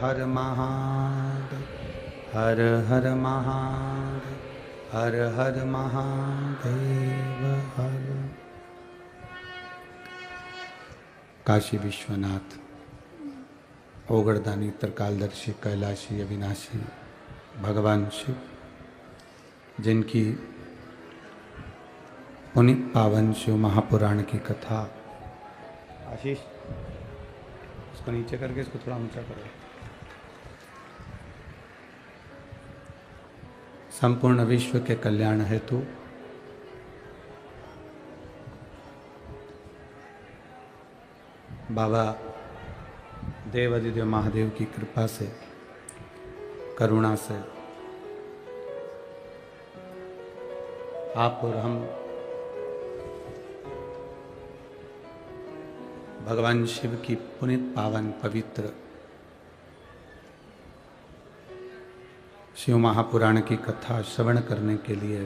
हर महादेव, हर हर महादेव, हर हर महादेव हर। काशी विश्वनाथ, ओगरदानी, त्रिकालदर्शी, कैलाशी, अविनाशी भगवान शिव, जिनकी पुनीत पावन शिव महापुराण की कथा। आशीष, इसको नीचे करके इसको थोड़ा ऊंचा करो। संपूर्ण विश्व के कल्याण हेतु बाबा देवादिदेव महादेव की कृपा से, करुणा से आप और हम भगवान शिव की पुनीत पावन पवित्र शिव महापुराण की कथा श्रवण करने के लिए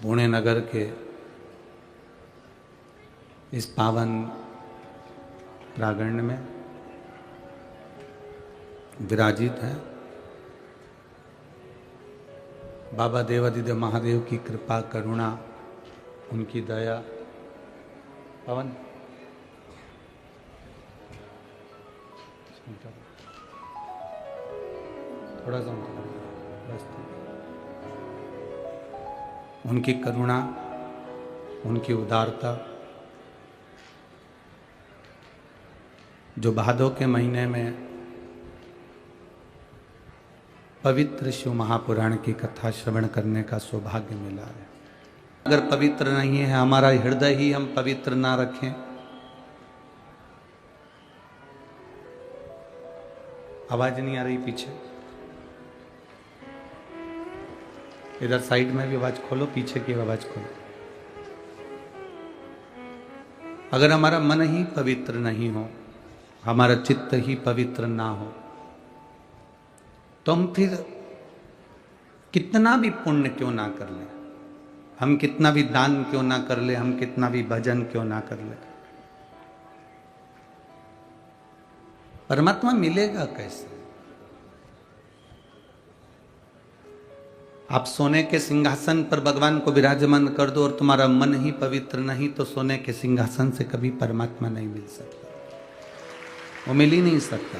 पुणे नगर के इस पावन प्रांगण में विराजित हैं। बाबा देवादिदेव महादेव की कृपा, करुणा, उनकी दया। पवन थोड़ा सा बस। उनकी करुणा, उनकी उदारता, जो भादों के महीने में पवित्र शिव महापुराण की कथा श्रवण करने का सौभाग्य मिला है। अगर पवित्र नहीं है हमारा हृदय ही, हम पवित्र ना रखें, आवाज नहीं आ रही पीछे, इधर साइड में भी आवाज खोलो, पीछे की आवाज खोलो। अगर हमारा मन ही पवित्र नहीं हो, हमारा चित्त ही पवित्र ना हो, तो हम फिर कितना भी पुण्य क्यों ना कर ले, हम कितना भी दान क्यों ना कर ले, हम कितना भी भजन क्यों ना कर ले, परमात्मा मिलेगा कैसे? आप सोने के सिंहासन पर भगवान को विराजमान कर दो और तुम्हारा मन ही पवित्र नहीं, तो सोने के सिंहासन से कभी परमात्मा नहीं मिल सकता, वो मिल ही नहीं सकता।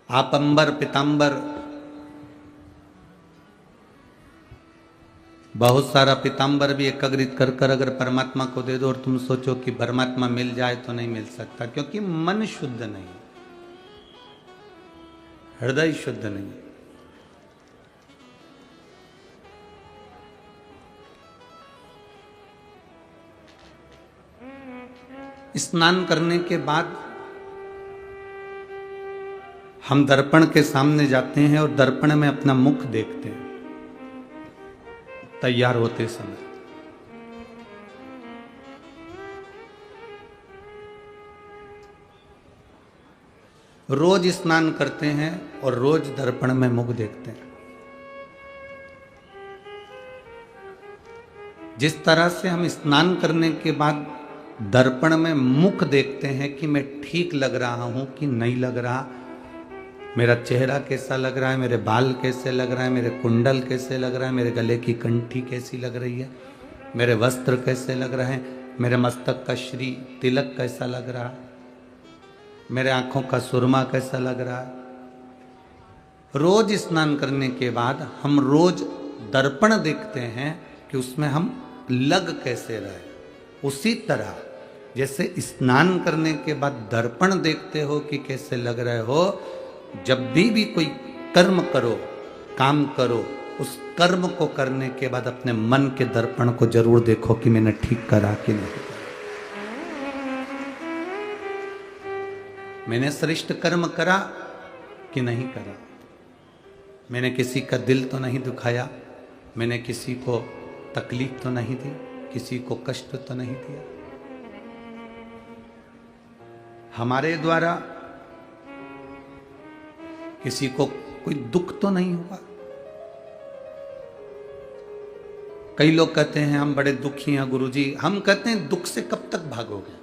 आप अंबर पीतांबर, बहुत सारा पीतांबर भी एकत्रित कर कर अगर परमात्मा को दे दो और तुम सोचो कि परमात्मा मिल जाए, तो नहीं मिल सकता, क्योंकि मन शुद्ध नहीं, हृदय शुद्ध नहीं। स्नान करने के बाद हम दर्पण के सामने जाते हैं और दर्पण में अपना मुख देखते हैं तैयार होते समय। रोज स्नान करते हैं और रोज दर्पण में मुख देखते हैं। जिस तरह से हम स्नान करने के बाद दर्पण में मुख देखते हैं कि मैं ठीक लग रहा हूं कि नहीं लग रहा, मेरा चेहरा कैसा लग रहा है, मेरे बाल कैसे लग रहा है, मेरे कुंडल कैसे लग रहा है, मेरे गले की कंठी कैसी लग रही है, मेरे वस्त्र कैसे लग रहे हैं, मेरे मस्तक का श्री तिलक कैसा लग रहा है, मेरे आंखों का सुरमा कैसा लग रहा है। रोज स्नान करने के बाद हम रोज दर्पण देखते हैं कि उसमें हम लग कैसे रहे। उसी तरह जैसे स्नान करने के बाद दर्पण देखते हो कि कैसे लग रहे हो, जब भी कोई कर्म करो, काम करो, उस कर्म को करने के बाद अपने मन के दर्पण को जरूर देखो कि मैंने ठीक करा कि नहीं करा, मैंने श्रेष्ठ कर्म करा कि नहीं करा, मैंने किसी का दिल तो नहीं दुखाया, मैंने किसी को तकलीफ तो नहीं दी, किसी को कष्ट तो नहीं दिया, हमारे द्वारा किसी को कोई दुख तो नहीं हुआ। कई लोग कहते हैं हम बड़े दुखी हैं गुरुजी। हम कहते हैं दुख से कब तक भागोगे?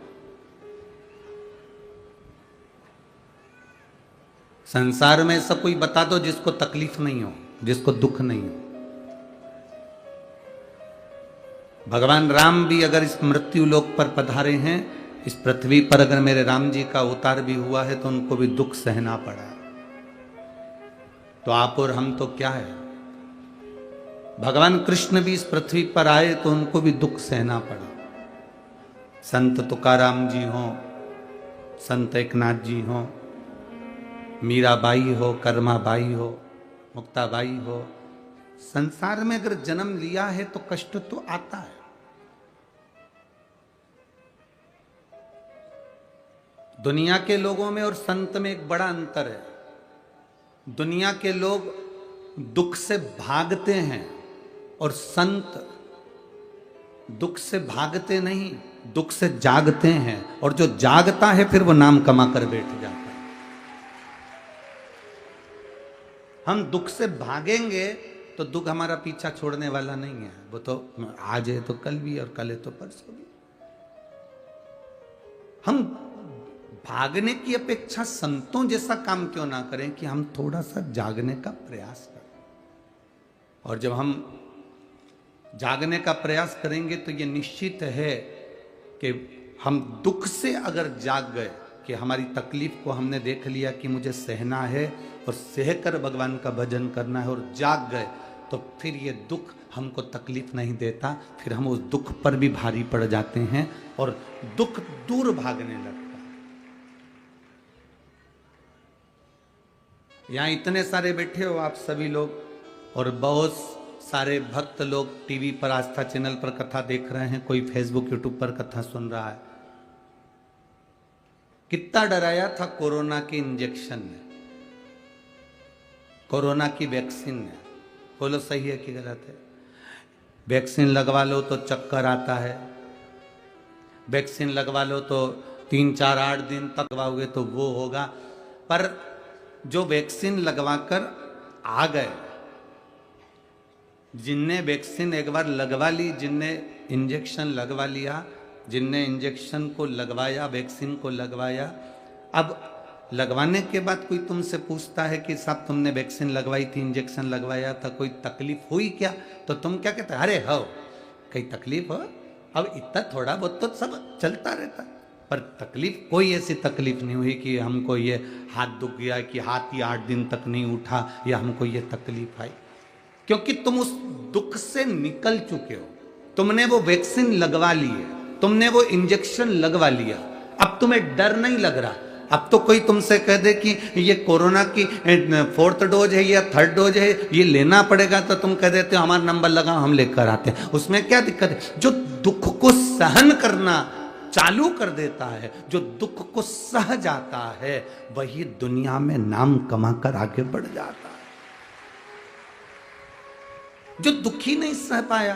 संसार में ऐसा कोई बता दो जिसको तकलीफ नहीं हो, जिसको दुख नहीं हो। भगवान राम भी अगर इस मृत्यु लोक पर पधारे हैं, इस पृथ्वी पर अगर मेरे राम जी का अवतार भी हुआ है तो उनको भी दुख सहना पड़ा। तो आप और हम तो क्या है? भगवान कृष्ण भी इस पृथ्वी पर आए तो उनको भी दुख सहना पड़ा। संत तुकाराम जी हो, संत एकनाथ जी हो, मीराबाई हो, कर्माबाई हो, मुक्ताबाई हो, संसार में अगर जन्म लिया है तो कष्ट तो आता है। दुनिया के लोगों में और संत में एक बड़ा अंतर है। दुनिया के लोग दुख से भागते हैं और संत दुख से भागते नहीं, दुख से जागते हैं। और जो जागता है फिर वो नाम कमा कर बैठ जाता है। हम दुख से भागेंगे तो दुख हमारा पीछा छोड़ने वाला नहीं है। वो तो आज है तो कल भी, और कल है तो परसों भी। हम भागने की अपेक्षा संतों जैसा काम क्यों ना करें कि हम थोड़ा सा जागने का प्रयास करें। और जब हम जागने का प्रयास करेंगे तो ये निश्चित है कि हम दुख से अगर जाग गए कि हमारी तकलीफ को हमने देख लिया कि मुझे सहना है और सहकर भगवान का भजन करना है, और जाग गए तो फिर ये दुख हमको तकलीफ नहीं देता। फिर हम उस दुख पर भी भारी पड़ जाते हैं और दुख दूर भागने लगता है। यहाँ इतने सारे बैठे हो आप सभी लोग, और बहुत सारे भक्त लोग टीवी पर, आस्था चैनल पर कथा देख रहे हैं, कोई फेसबुक यूट्यूब पर कथा सुन रहा है। कितना डराया था कोरोना के इंजेक्शन ने, कोरोना की वैक्सीन ने। बोलो सही है कि गलत है? वैक्सीन लगवा लो तो चक्कर आता है, वैक्सीन लगवा लो तो 3 4 8 दिन तक लगवाओगे तो वो होगा। पर जो वैक्सीन लगवाकर आ गए, जिनने वैक्सीन एक बार लगवा ली, जिनने इंजेक्शन लगवा लिया, जिनने इंजेक्शन को लगवाया, वैक्सीन को लगवाया, अब लगवाने के बाद कोई तुमसे पूछता है कि साहब तुमने वैक्सीन लगवाई थी, इंजेक्शन लगवाया था, कोई तकलीफ हुई क्या? तो तुम क्या कहते? अरे हो, कई तकलीफ हो, अब इतना थोड़ा बहुत तो सब चलता रहता। पर तकलीफ, कोई ऐसी तकलीफ नहीं हुई कि हमको ये हाथ दुख गया, कि हाथ ही 8 दिन तक नहीं उठा, या हमको ये तकलीफ आई। क्योंकि तुम उस दुख से निकल चुके हो। तुमने वो वैक्सीन लगवा ली है, तुमने वो इंजेक्शन लगवा लिया, अब तुम्हें डर नहीं लग रहा। अब तो कोई तुमसे कह दे कि ये कोरोना की 4th डोज है या 3rd डोज है, ये लेना पड़ेगा, तो तुम कह देते हो हमारा नंबर लगाओ, हम लेकर आते हैं। उसमें क्या दिक्कत है? जो दुख को सहन करना चालू कर देता है, जो दुख को सह जाता है, वही दुनिया में नाम कमाकर आगे बढ़ जाता है। जो दुखी नहीं सह पाया,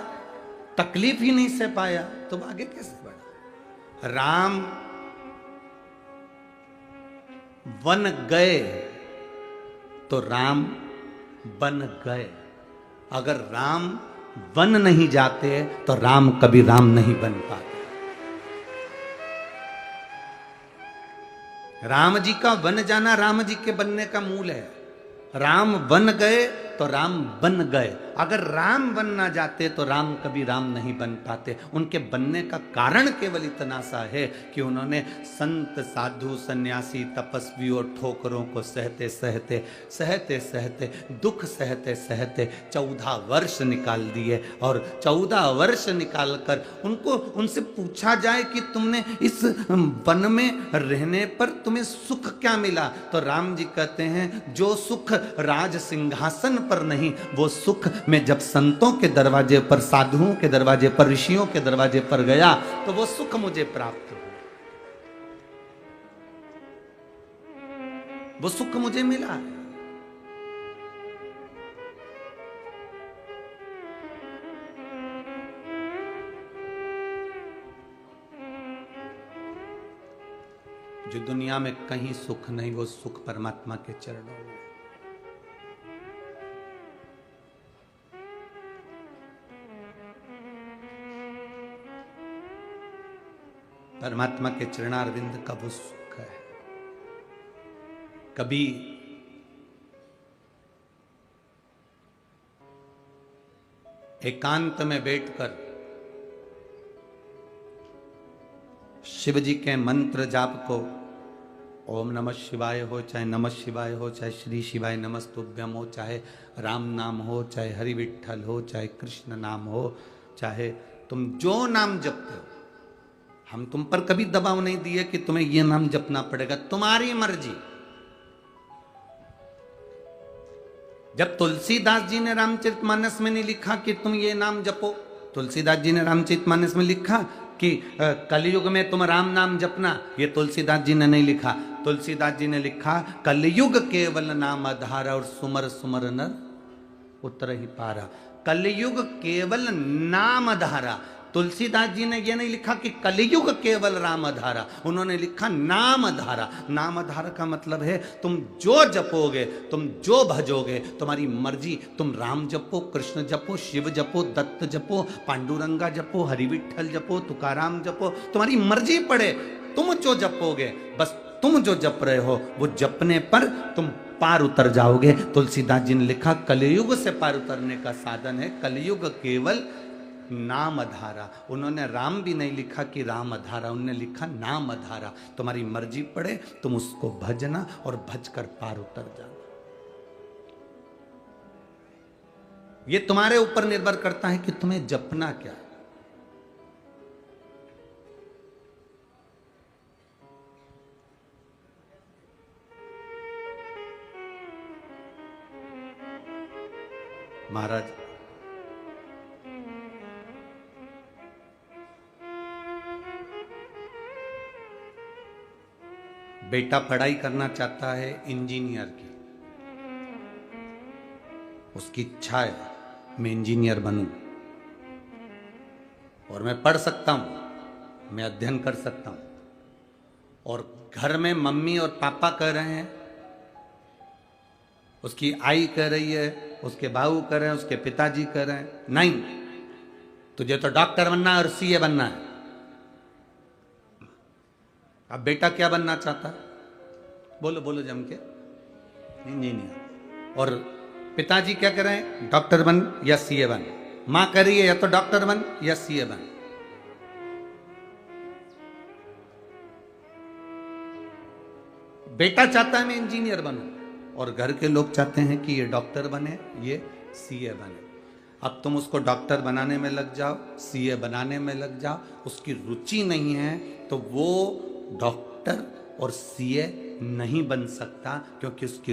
तकलीफ ही नहीं सह पाया, तो आगे कैसे बढ़ा? राम वन गए तो राम बन गए। अगर राम वन नहीं जाते तो राम कभी राम नहीं बन पाते। राम जी का वन जाना राम जी के बनने का मूल है। राम वन गए तो राम बन गए। अगर राम बन ना जाते तो राम कभी राम नहीं बन पाते। उनके बनने का कारण केवल इतना सा है कि उन्होंने संत, साधु, सन्यासी, तपस्वी और ठोकरों को सहते सहते सहते सहते दुख सहते सहते 14 वर्ष निकाल दिए। और 14 वर्ष निकालकर उनसे पूछा जाए कि तुमने इस वन में रहने पर तुम्हें सुख क्या मिला, तो राम जी कहते हैं जो सुख राज सिंहासन पर नहीं, वो सुख मैं जब संतों के दरवाजे पर, साधुओं के दरवाजे पर, ऋषियों के दरवाजे पर गया तो वो सुख मुझे प्राप्त हुआ, वो सुख मुझे मिला। जो दुनिया में कहीं सुख नहीं, वो सुख परमात्मा के चरणों में। परमात्मा के चरणारविंद का वो सुख है। कभी एकांत में बैठकर शिव जी के मंत्र जाप को, ओम नमः शिवाय हो, चाहे नमः शिवाय हो, चाहे श्री शिवाय नमस्तुभ्यम हो, चाहे राम नाम हो, चाहे हरि विठ्ठल हो, चाहे कृष्ण नाम हो, चाहे तुम जो नाम जपते हो, हम तुम पर कभी दबाव नहीं दिए कि तुम्हें यह नाम जपना पड़ेगा, तुम्हारी मर्जी। जब तुलसीदास जी ने रामचरितमानस में नहीं लिखा कि तुम ये नाम जपो, तुलसीदास जी ने रामचरितमानस में लिखा कि कलयुग में तुम राम नाम जपना, ये तुलसीदास जी ने नहीं लिखा। तुलसीदास जी ने लिखा कलयुग केवल नाम आधारा और सुमर सुमर नर उतर ही पारा। कलयुग केवल नाम आधारा। तुलसीदास जी ने यह नहीं लिखा कि कलयुग केवल राम धारा, उन्होंने लिखा नाम धारा। नाम धारा का मतलब है तुम जो जपोगे, तुम जो भजोगे, तुम्हारी मर्जी, तुम राम जपो, कृष्ण जपो, शिव जपो, दत्त जपो, पांडुरंगा जपो, हरि विठ्ठल जपो, तुकाराम जपो, तुम्हारी मर्जी पड़े, तुम जो जपोगे, बस तुम जो जप रहे हो वो जपने पर तुम पार उतर जाओगे। तुलसीदास जी ने लिखा कलयुग से पार उतरने का साधन है कलयुग केवल नाम धारा। उन्होंने राम भी नहीं लिखा कि राम धारा, उन्होंने लिखा नाम धारा। तुम्हारी मर्जी पड़े तुम उसको भजना और भजकर पार उतर जाना। ये तुम्हारे ऊपर निर्भर करता है कि तुम्हें जपना क्या है। महाराज बेटा पढ़ाई करना चाहता है इंजीनियर की, उसकी इच्छा है मैं इंजीनियर बनूं और मैं पढ़ सकता हूं, मैं अध्ययन कर सकता हूं, और घर में मम्मी और पापा कह रहे हैं, उसकी आई कह रही है, उसके बाबू कह रहे हैं, उसके पिताजी कह रहे हैं नहीं तुझे तो डॉक्टर बनना है और सीए बनना है। अब बेटा क्या बनना चाहता है? बोलो बोलो जम के, इंजीनियर। और पिताजी क्या कह रहे हैं? डॉक्टर बन या सीए बन। मां कह रही है या तो डॉक्टर बन या सीए बन। बेटा चाहता है मैं इंजीनियर बनूं और घर के लोग चाहते हैं कि ये डॉक्टर बने, ये सीए बने। अब तुम उसको डॉक्टर बनाने में लग जाओ, सीए बनाने में लग जाओ, उसकी रुचि नहीं है तो वो डॉक्टर और सीए नहीं बन सकता, क्योंकि उसकी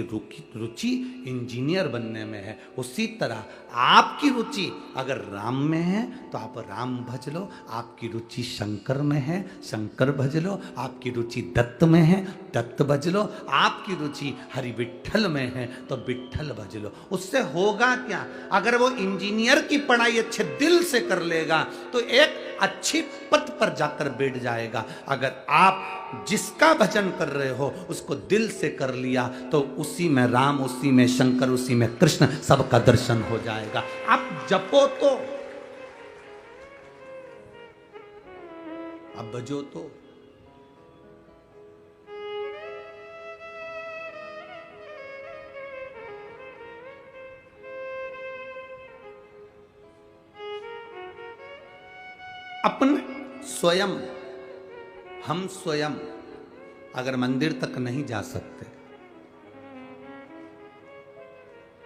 रुचि इंजीनियर बनने में है। उसी तरह आपकी रुचि अगर राम में है तो आप राम भज लो, आपकी रुचि शंकर में है शंकर भज लो, आपकी रुचि दत्त में है दत्त भज लो, आपकी रुचि हरि विठ्ठल में है तो विठ्ठल भज लो। उससे होगा क्या? अगर वो इंजीनियर की पढ़ाई अच्छे दिल से कर लेगा तो एक अच्छी पद पर जाकर बैठ जाएगा। अगर आप जिसका भजन कर रहे हो उसको दिल से कर लिया तो उसी में राम, उसी में शंकर, उसी में कृष्ण, सबका दर्शन हो जाएगा। अब जपो तो, अब भजो तो। अपन स्वयं, हम स्वयं अगर मंदिर तक नहीं जा सकते,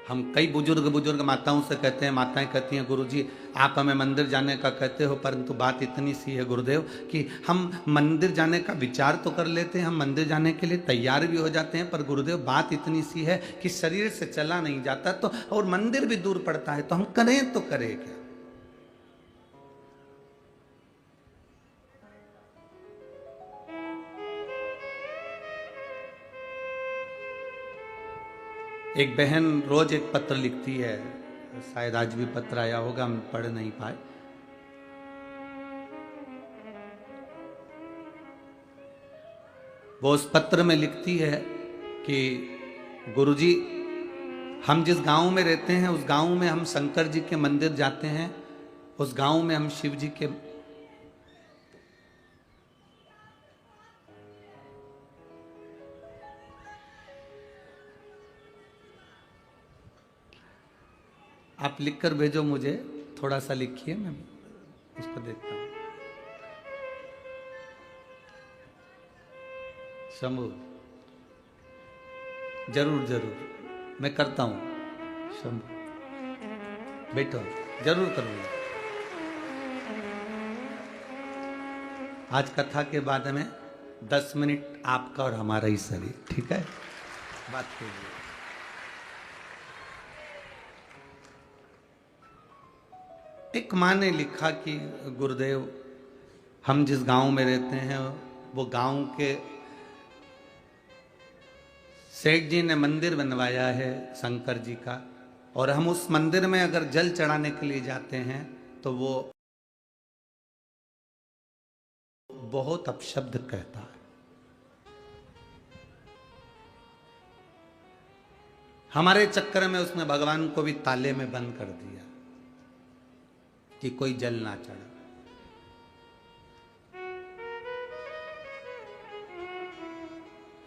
हम कई बुजुर्ग माताओं से कहते हैं, माताएं कहती हैं गुरुजी आप हमें मंदिर जाने का कहते हो, परंतु बात इतनी सी है गुरुदेव कि हम मंदिर जाने का विचार तो कर लेते हैं, हम मंदिर जाने के लिए तैयार भी हो जाते हैं, पर गुरुदेव बात इतनी सी है कि शरीर से चला नहीं जाता तो, और मंदिर भी दूर पड़ता है, तो हम करें तो करें क्या? एक बहन रोज एक पत्र लिखती है, शायद आज भी पत्र आया होगा, हम पढ़ नहीं पाए। वो उस पत्र में लिखती है कि गुरुजी हम जिस गांव में रहते हैं उस गांव में हम शंकर जी के मंदिर जाते हैं, उस गांव में हम शिव जी के आप लिखकर भेजो मुझे, थोड़ा सा लिखिए, मैं उसको देखता हूं। शंभू, जरूर जरूर मैं करता हूं। शंभू बैठो, जरूर करूंगा। आज कथा के बाद में 10 मिनट आपका और हमारा ही शरीर, ठीक है? बात कीजिए। एक माँ ने लिखा कि गुरुदेव, हम जिस गांव में रहते हैं वो गांव के सेठ जी ने मंदिर बनवाया है शंकर जी का, और हम उस मंदिर में अगर जल चढ़ाने के लिए जाते हैं तो वो बहुत अपशब्द कहता है। हमारे चक्कर में उसने भगवान को भी ताले में बंद कर दिया कि कोई जल ना चढ़ा।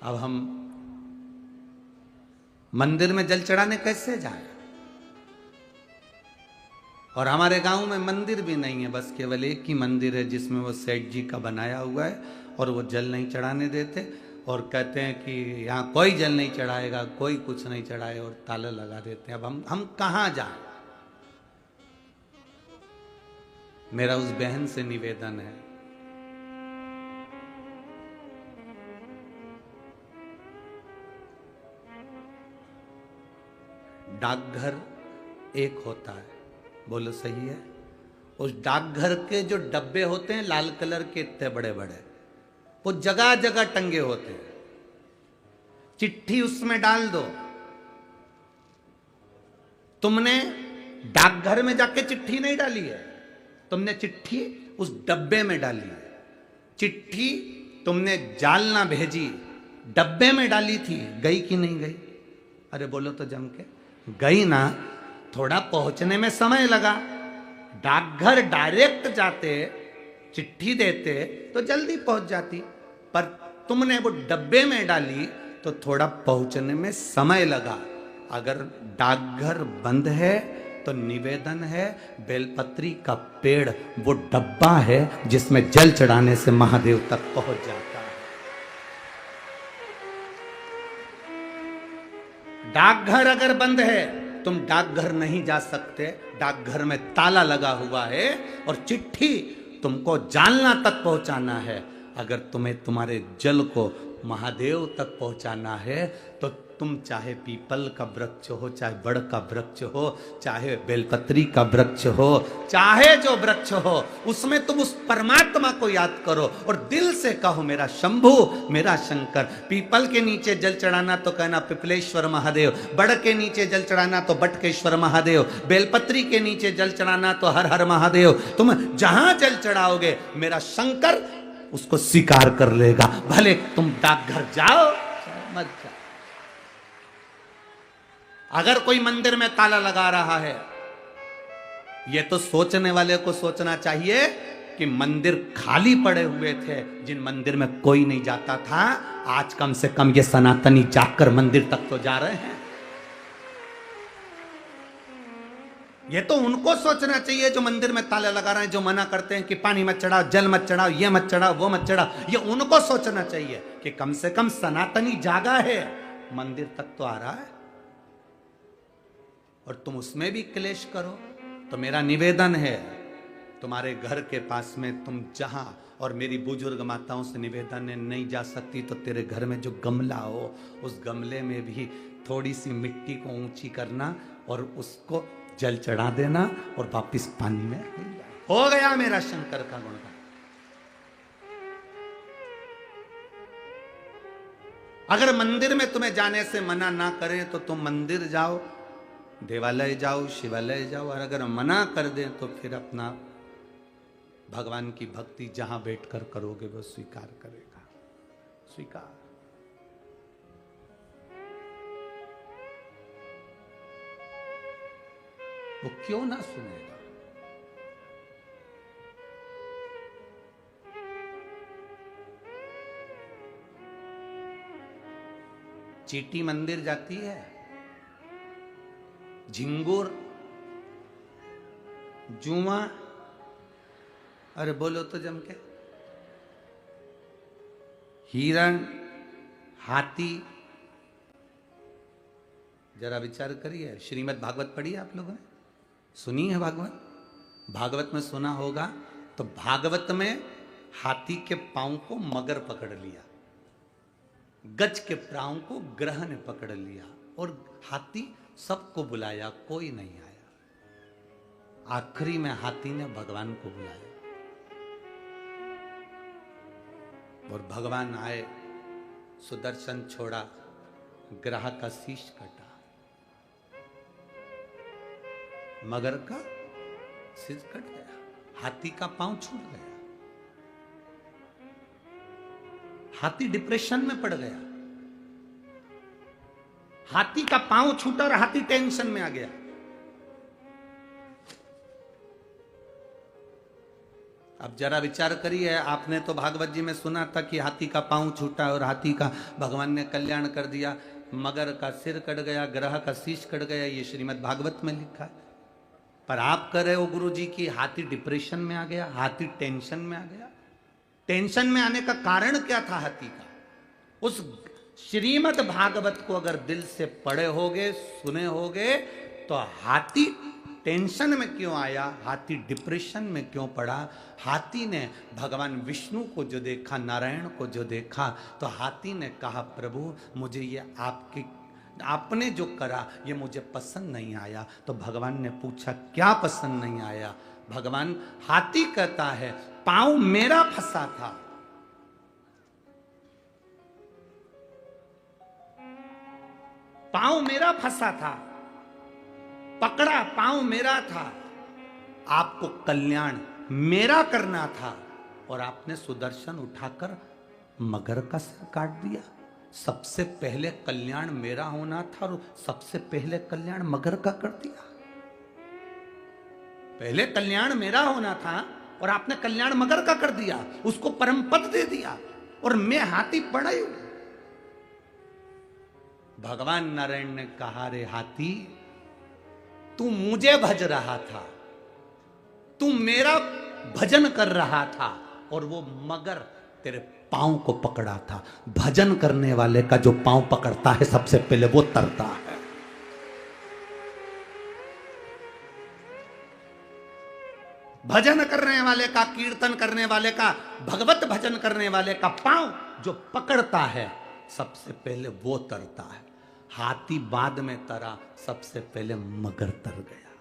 अब हम मंदिर में जल चढ़ाने कैसे जाए? और हमारे गांव में मंदिर भी नहीं है, बस केवल एक ही मंदिर है जिसमें वो सेठ जी का बनाया हुआ है, और वो जल नहीं चढ़ाने देते और कहते हैं कि यहाँ कोई जल नहीं चढ़ाएगा, कोई कुछ नहीं चढ़ाए, और ताला लगा देते हैं। अब हम कहाँ जाएं? मेरा उस बहन से निवेदन है, डाकघर एक होता है, बोलो सही है? उस डाकघर के जो डब्बे होते हैं लाल कलर के, इतने बड़े बड़े, वो जगह जगह टंगे होते हैं। चिट्ठी उसमें डाल दो। तुमने डाकघर में जाके चिट्ठी नहीं डाली है, तुमने चिट्ठी उस डब्बे में डाली है। चिट्ठी तुमने जाल ना भेजी, डब्बे में डाली थी, गई कि नहीं गई? अरे बोलो तो जम के, गई ना। थोड़ा पहुंचने में समय लगा। डाकघर डायरेक्ट जाते, चिट्ठी देते तो जल्दी पहुंच जाती, पर तुमने वो डब्बे में डाली तो थोड़ा पहुंचने में समय लगा। अगर डाकघर बंद है तो निवेदन है, बेलपत्री का पेड़ वो डब्बा है जिसमें जल चढ़ाने से महादेव तक पहुंच जाता है। डाकघर अगर बंद है, तुम डाकघर नहीं जा सकते, डाकघर में ताला लगा हुआ है, और चिट्ठी तुमको जालना तक पहुंचाना है। अगर तुम्हें तुम्हारे जल को महादेव तक पहुंचाना है तो तुम चाहे पीपल का वृक्ष हो, चाहे बड़ का वृक्ष हो, चाहे बेलपत्री का वृक्ष हो, चाहे जो वृक्ष हो, उसमें तुम उस परमात्मा को याद करो और दिल से कहो, मेरा शंभू, मेरा शंकर। पीपल के नीचे जल चढ़ाना तो कहना पिपलेश्वर महादेव, बड़ के नीचे जल चढ़ाना तो बटकेश्वर महादेव, बेलपत्री के नीचे जल चढ़ाना तो हर हर महादेव। तुम जहां जल चढ़ाओगे मेरा शंकर उसको स्वीकार कर लेगा, भले तुम डाकघर जाओ मत जाओ। अगर कोई मंदिर में ताला लगा रहा है, ये तो सोचने वाले को सोचना चाहिए कि मंदिर खाली पड़े हुए थे, जिन मंदिर में कोई नहीं जाता था, आज कम से कम ये सनातनी जाकर मंदिर तक तो जा रहे हैं। ये तो उनको सोचना चाहिए जो मंदिर में ताले लगा रहे हैं, जो मना करते हैं कि पानी मत चढ़ाओ, जल मत चढ़ाओ, ये मत चढ़ाओ, वो मत चढ़ाओ। ये उनको सोचना चाहिए कि कम से कम सनातनी जागा है, मंदिर तक तो आ रहा है, और तुम उसमें भी क्लेश करो। तो मेरा निवेदन है, तुम्हारे घर के पास में तुम जहां, और मेरी बुजुर्ग माताओं से निवेदन है, नहीं जा सकती तो तेरे घर में जो गमला हो, उस गमले में भी थोड़ी सी मिट्टी को ऊंची करना और उसको जल चढ़ा देना और वापिस पानी में हो गया मेरा शंकर का गुणगान। अगर मंदिर में तुम्हें जाने से मना ना करें तो तुम मंदिर जाओ, देवालय जाओ, शिवालय जाओ, और अगर मना कर दें तो फिर अपना भगवान की भक्ति जहां बैठकर करोगे वो स्वीकार करेगा। स्वीकार। वो क्यों ना सुनेगा? चीटी मंदिर जाती है, झिंगुर जुआ, अरे बोलो तो जम के, हिरण, हाथी। जरा विचार करिए। श्रीमद् भागवत पढ़ी है आप लोगों ने? सुनी है भागवत? भागवत में सुना होगा। तो भागवत में हाथी के पांव को मगर पकड़ लिया, गज के पांव को ग्रह ने पकड़ लिया, और हाथी सबको बुलाया, कोई नहीं आया। आखिरी में हाथी ने भगवान को बुलाया और भगवान आए, सुदर्शन छोड़ा, ग्रह का शीश कटा, मगर का सिर कट गया, हाथी का पांव छूट गया। हाथी डिप्रेशन में पड़ गया, हाथी का पांव छूटा और हाथी टेंशन में आ गया। अब जरा विचार करिए, आपने तो भागवत जी में सुना था कि हाथी का पांव छूटा और हाथी का भगवान ने कल्याण कर दिया, मगर का सिर कट गया, ग्रह का शीश कट गया, ये श्रीमद् भागवत में लिखा है। पर आप कह रहे हो गुरु जी की हाथी डिप्रेशन में आ गया, हाथी टेंशन में आ गया। टेंशन में आने का कारण क्या था हाथी का? उस श्रीमद् भागवत को अगर दिल से पढ़े होगे, सुने होगे, तो हाथी टेंशन में क्यों आया, हाथी डिप्रेशन में क्यों पड़ा? हाथी ने भगवान विष्णु को जो देखा, नारायण को जो देखा, तो हाथी ने कहा प्रभु मुझे ये आपने जो करा ये मुझे पसंद नहीं आया। तो भगवान ने पूछा क्या पसंद नहीं आया? भगवान, हाथी कहता है पांव मेरा फंसा था, पांव मेरा फंसा था, पकड़ा पांव मेरा था, आपको कल्याण मेरा करना था, और आपने सुदर्शन उठाकर मगर का सिर काट दिया। सबसे पहले कल्याण मेरा होना था और सबसे पहले कल्याण मगर का कर दिया। पहले कल्याण मेरा होना था और आपने कल्याण मगर का कर दिया, उसको परम पद दे दिया, और मैं हाथी पड़ा हूं। भगवान नारायण ने कहा रे हाथी, तू मुझे भज रहा था, तू मेरा भजन कर रहा था, और वो मगर तेरे पांव को पकड़ा था। भजन करने वाले का जो पांव पकड़ता है सबसे पहले वो तरता है। भजन करने वाले का, कीर्तन करने वाले का, भगवत भजन करने वाले का पांव जो पकड़ता है सबसे पहले वो तरता है। हाथी बाद में तरा, सबसे पहले मगर तर गया,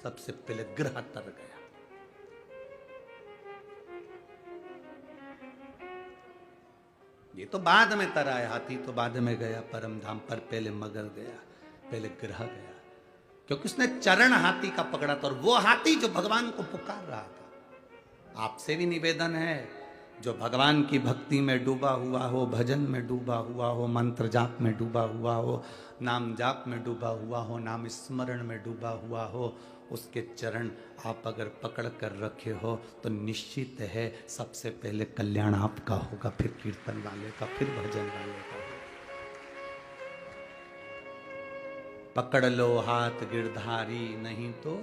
सबसे पहले ग्रह तर गया। ये तो बाद में तरा है, हाथी तो बाद में गया परम धाम पर, पहले मगर गया, पहले ग्रह गया, क्योंकि उसने चरण हाथी का पकड़ा था, और वो हाथी जो भगवान को पुकार रहा था। आपसे भी निवेदन है, जो भगवान की भक्ति में डूबा हुआ हो, भजन में डूबा हुआ हो, मंत्र जाप में डूबा हुआ हो, नाम जाप में डूबा हुआ हो, नाम स्मरण में डूबा हुआ हो, उसके चरण आप अगर पकड़ कर रखे हो तो निश्चित है सबसे पहले कल्याण आपका होगा, फिर कीर्तन वाले का, फिर भजन वाले का। पकड़ लो हाथ गिरधारी, नहीं तो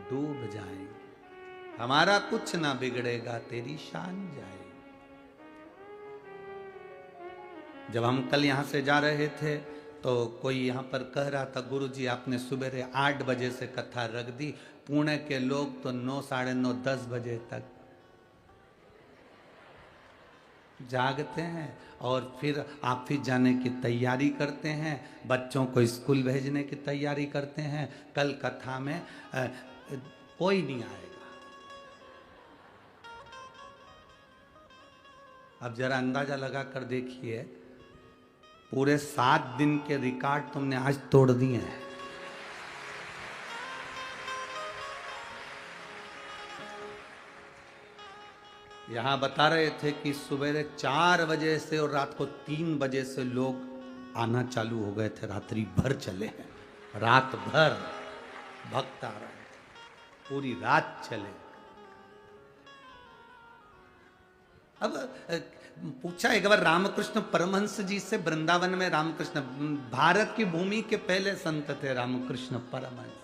डूब जाएंगे। हमारा कुछ ना बिगड़ेगा, तेरी शान जाए। जब हम कल यहां से जा रहे थे तो कोई यहां पर कह रहा था, गुरुजी आपने सुबह 8 बजे से कथा रख दी, पुणे के लोग तो 9, साढ़े 9, 10 बजे तक जागते हैं और फिर ऑफिस जाने की तैयारी करते हैं, बच्चों को स्कूल भेजने की तैयारी करते हैं। कल कथा में कोई नहीं आएगा। अब जरा अंदाजा लगा कर देखिए, पूरे 7 दिन के रिकॉर्ड तुमने आज तोड़ दिए हैं। यहां बता रहे थे कि सवेरे 4 बजे से और रात को 3 बजे से लोग आना चालू हो गए थे, रात्रि भर चले हैं, रात भर भक्त आ रहे थे, पूरी रात चले। अब पूछा एक बार रामकृष्ण परमहंस जी से, वृंदावन में रामकृष्ण, भारत की भूमि के पहले संत थे रामकृष्ण परमहंस।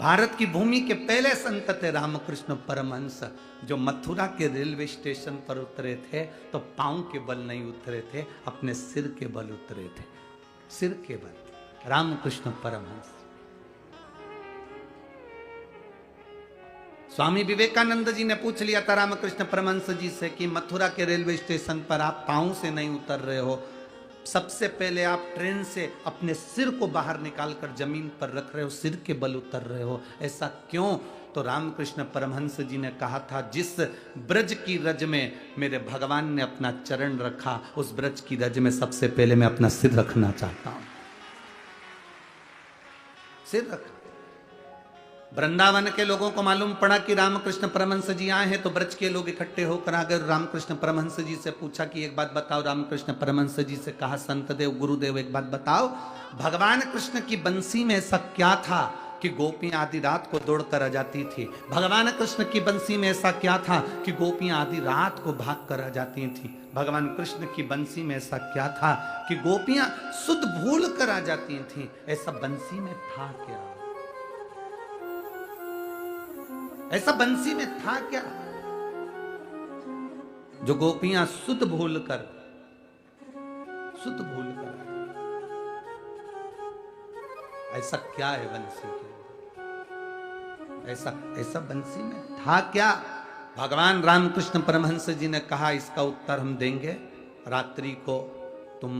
भारत की भूमि के पहले संत थे रामकृष्ण परमहंस, जो मथुरा के रेलवे स्टेशन पर उतरे थे तो पांव के बल नहीं उतरे थे, अपने सिर के बल उतरे थे, सिर के बल। रामकृष्ण परमहंस। स्वामी विवेकानंद जी ने पूछ लिया था रामकृष्ण परमहंस जी से कि मथुरा के रेलवे स्टेशन पर आप पांव से नहीं उतर रहे हो, सबसे पहले आप ट्रेन से अपने सिर को बाहर निकालकर जमीन पर रख रहे हो, सिर के बल उतर रहे हो, ऐसा क्यों? तो रामकृष्ण परमहंस जी ने कहा था, जिस ब्रज की रज में मेरे भगवान ने अपना चरण रखा, उस ब्रज की रज में सबसे पहले मैं अपना सिर रखना चाहता हूं। सिर रखा। वृंदावन के लोगों को मालूम पड़ा कि रामकृष्ण परमहंस जी आए हैं, तो ब्रज के लोग इकट्ठे होकर आ गए। रामकृष्ण परमहंस जी से पूछा कि एक बात बताओ। रामकृष्ण परमहंस जी से कहा, संत देव गुरुदेव एक बात बताओ, भगवान कृष्ण की बंसी में ऐसा क्या था कि गोपियां आधी रात को दौड़ कर आ जाती थी? भगवान कृष्ण की बंसी में ऐसा क्या था कि गोपियां आधी रात को भाग कर आ जाती थी? भगवान कृष्ण की बंसी में ऐसा क्या था कि गोपियां सुध भूल कर आ जाती थी? ऐसा बंसी में था क्या? ऐसा बंसी में था क्या जो गोपियां सुध भूल कर ऐसा क्या है बंसी के? ऐसा बंसी में था क्या? भगवान रामकृष्ण परमहंस जी ने कहा, इसका उत्तर हम देंगे। रात्रि को तुम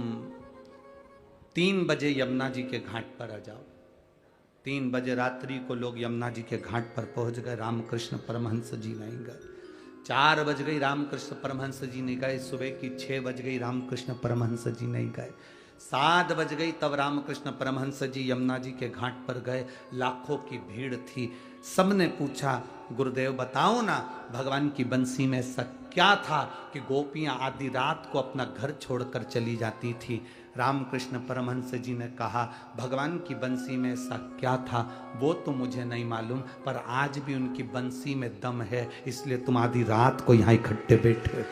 3 बजे यमुना जी के घाट पर आ जाओ। 3 बजे रात्रि को लोग यमुना जी के घाट पर पहुंच गए। रामकृष्ण परमहंस जी नहीं गए। 4 बज गई, रामकृष्ण परमहंस जी नहीं गए। सुबह की 6 बज गई, रामकृष्ण परमहंस जी नहीं गए। 7 बज गई, तब रामकृष्ण परमहंस जी यमुना जी के घाट पर गए। लाखों की भीड़ थी। सबने पूछा, गुरुदेव बताओ ना, भगवान की बंसी में ऐसा क्या था कि गोपियां आधी रात को अपना घर छोड़कर चली जाती थी? रामकृष्ण परमहंस जी ने कहा, भगवान की बंसी में ऐसा क्या था वो तो मुझे नहीं मालूम, पर आज भी उनकी बंसी में दम है, इसलिए तुम आधी रात को यहां इकट्ठे बैठे हो।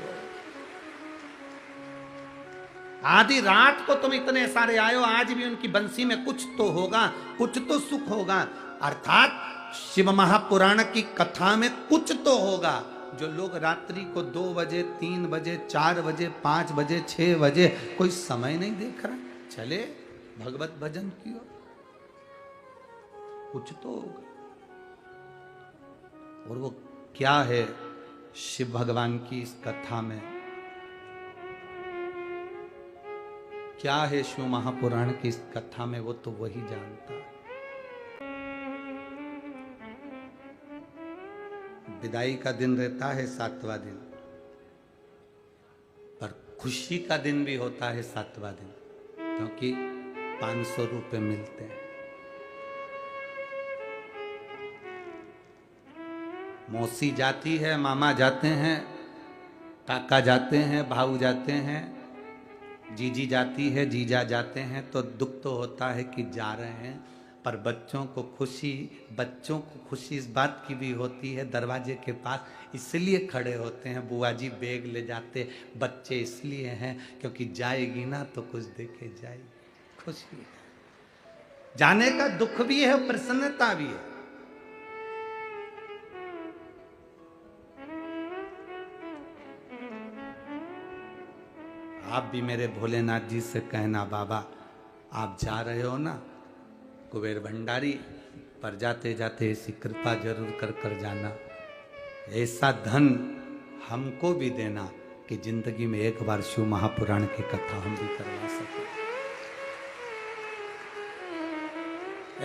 आधी रात को तुम इतने सारे आए हो, आज भी उनकी बंसी में कुछ तो होगा, कुछ तो सुख होगा। अर्थात शिव महापुराण की कथा में कुछ तो होगा। जो लोग रात्रि को 2 बजे, 3 बजे, 4 बजे, 5 बजे, 6 बजे, कोई समय नहीं देख रहा, चले भगवत भजन की ओर, कुछ तो होगा। और वो क्या है शिव भगवान की इस कथा में? क्या है शिव महापुराण की इस कथा में, वो तो वही जानता है। विदाई का दिन रहता है 7वां दिन, पर खुशी का दिन भी होता है 7वां दिन, क्योंकि 500 रुपए मिलते हैं। मौसी जाती है, मामा जाते हैं, काका जाते हैं, भाऊ जाते हैं, जीजी जाती है, जीजा जाते हैं, तो दुख तो होता है कि जा रहे हैं, पर बच्चों को खुशी इस बात की भी होती है, दरवाजे के पास इसलिए खड़े होते हैं, बुआ जी बैग ले जाते, बच्चे इसलिए हैं क्योंकि जाएगी ना तो कुछ देके जाएगी, खुशी है। जाने का दुख भी है, प्रसन्नता भी है। आप भी मेरे भोलेनाथ जी से कहना, बाबा आप जा रहे हो ना कुबेर भंडारी, पर जाते जाते ऐसी कृपा जरूर कर जाना, ऐसा धन हमको भी देना कि जिंदगी में एक बार शिव महापुराण की कथा हम भी करवा सके,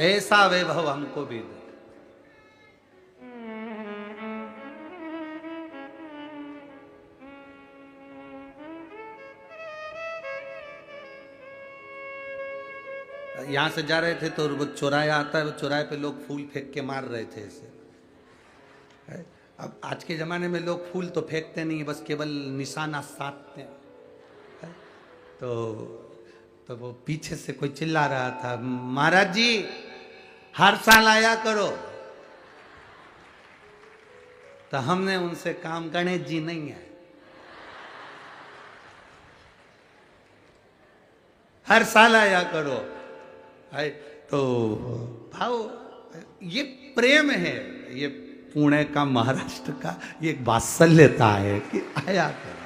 ऐसा वैभव हमको भी दे। यहाँ से जा रहे थे तो वो चौराया आता है, वो चौराहे पे लोग फूल फेंक के मार रहे थे ऐसे। अब आज के ज़माने में लोग फूल तो फेंकते नहीं, बस केवल निशाना साधते हैं। तो वो पीछे से कोई चिल्ला रहा था, महाराज जी हर साल आया करो। तो हमने उनसे काम, गणेश जी नहीं है, हर साल आया करो। तो भाव ये प्रेम है, ये पुणे का, महाराष्ट्र का, ये एक वात्सल्यता है कि आया करो,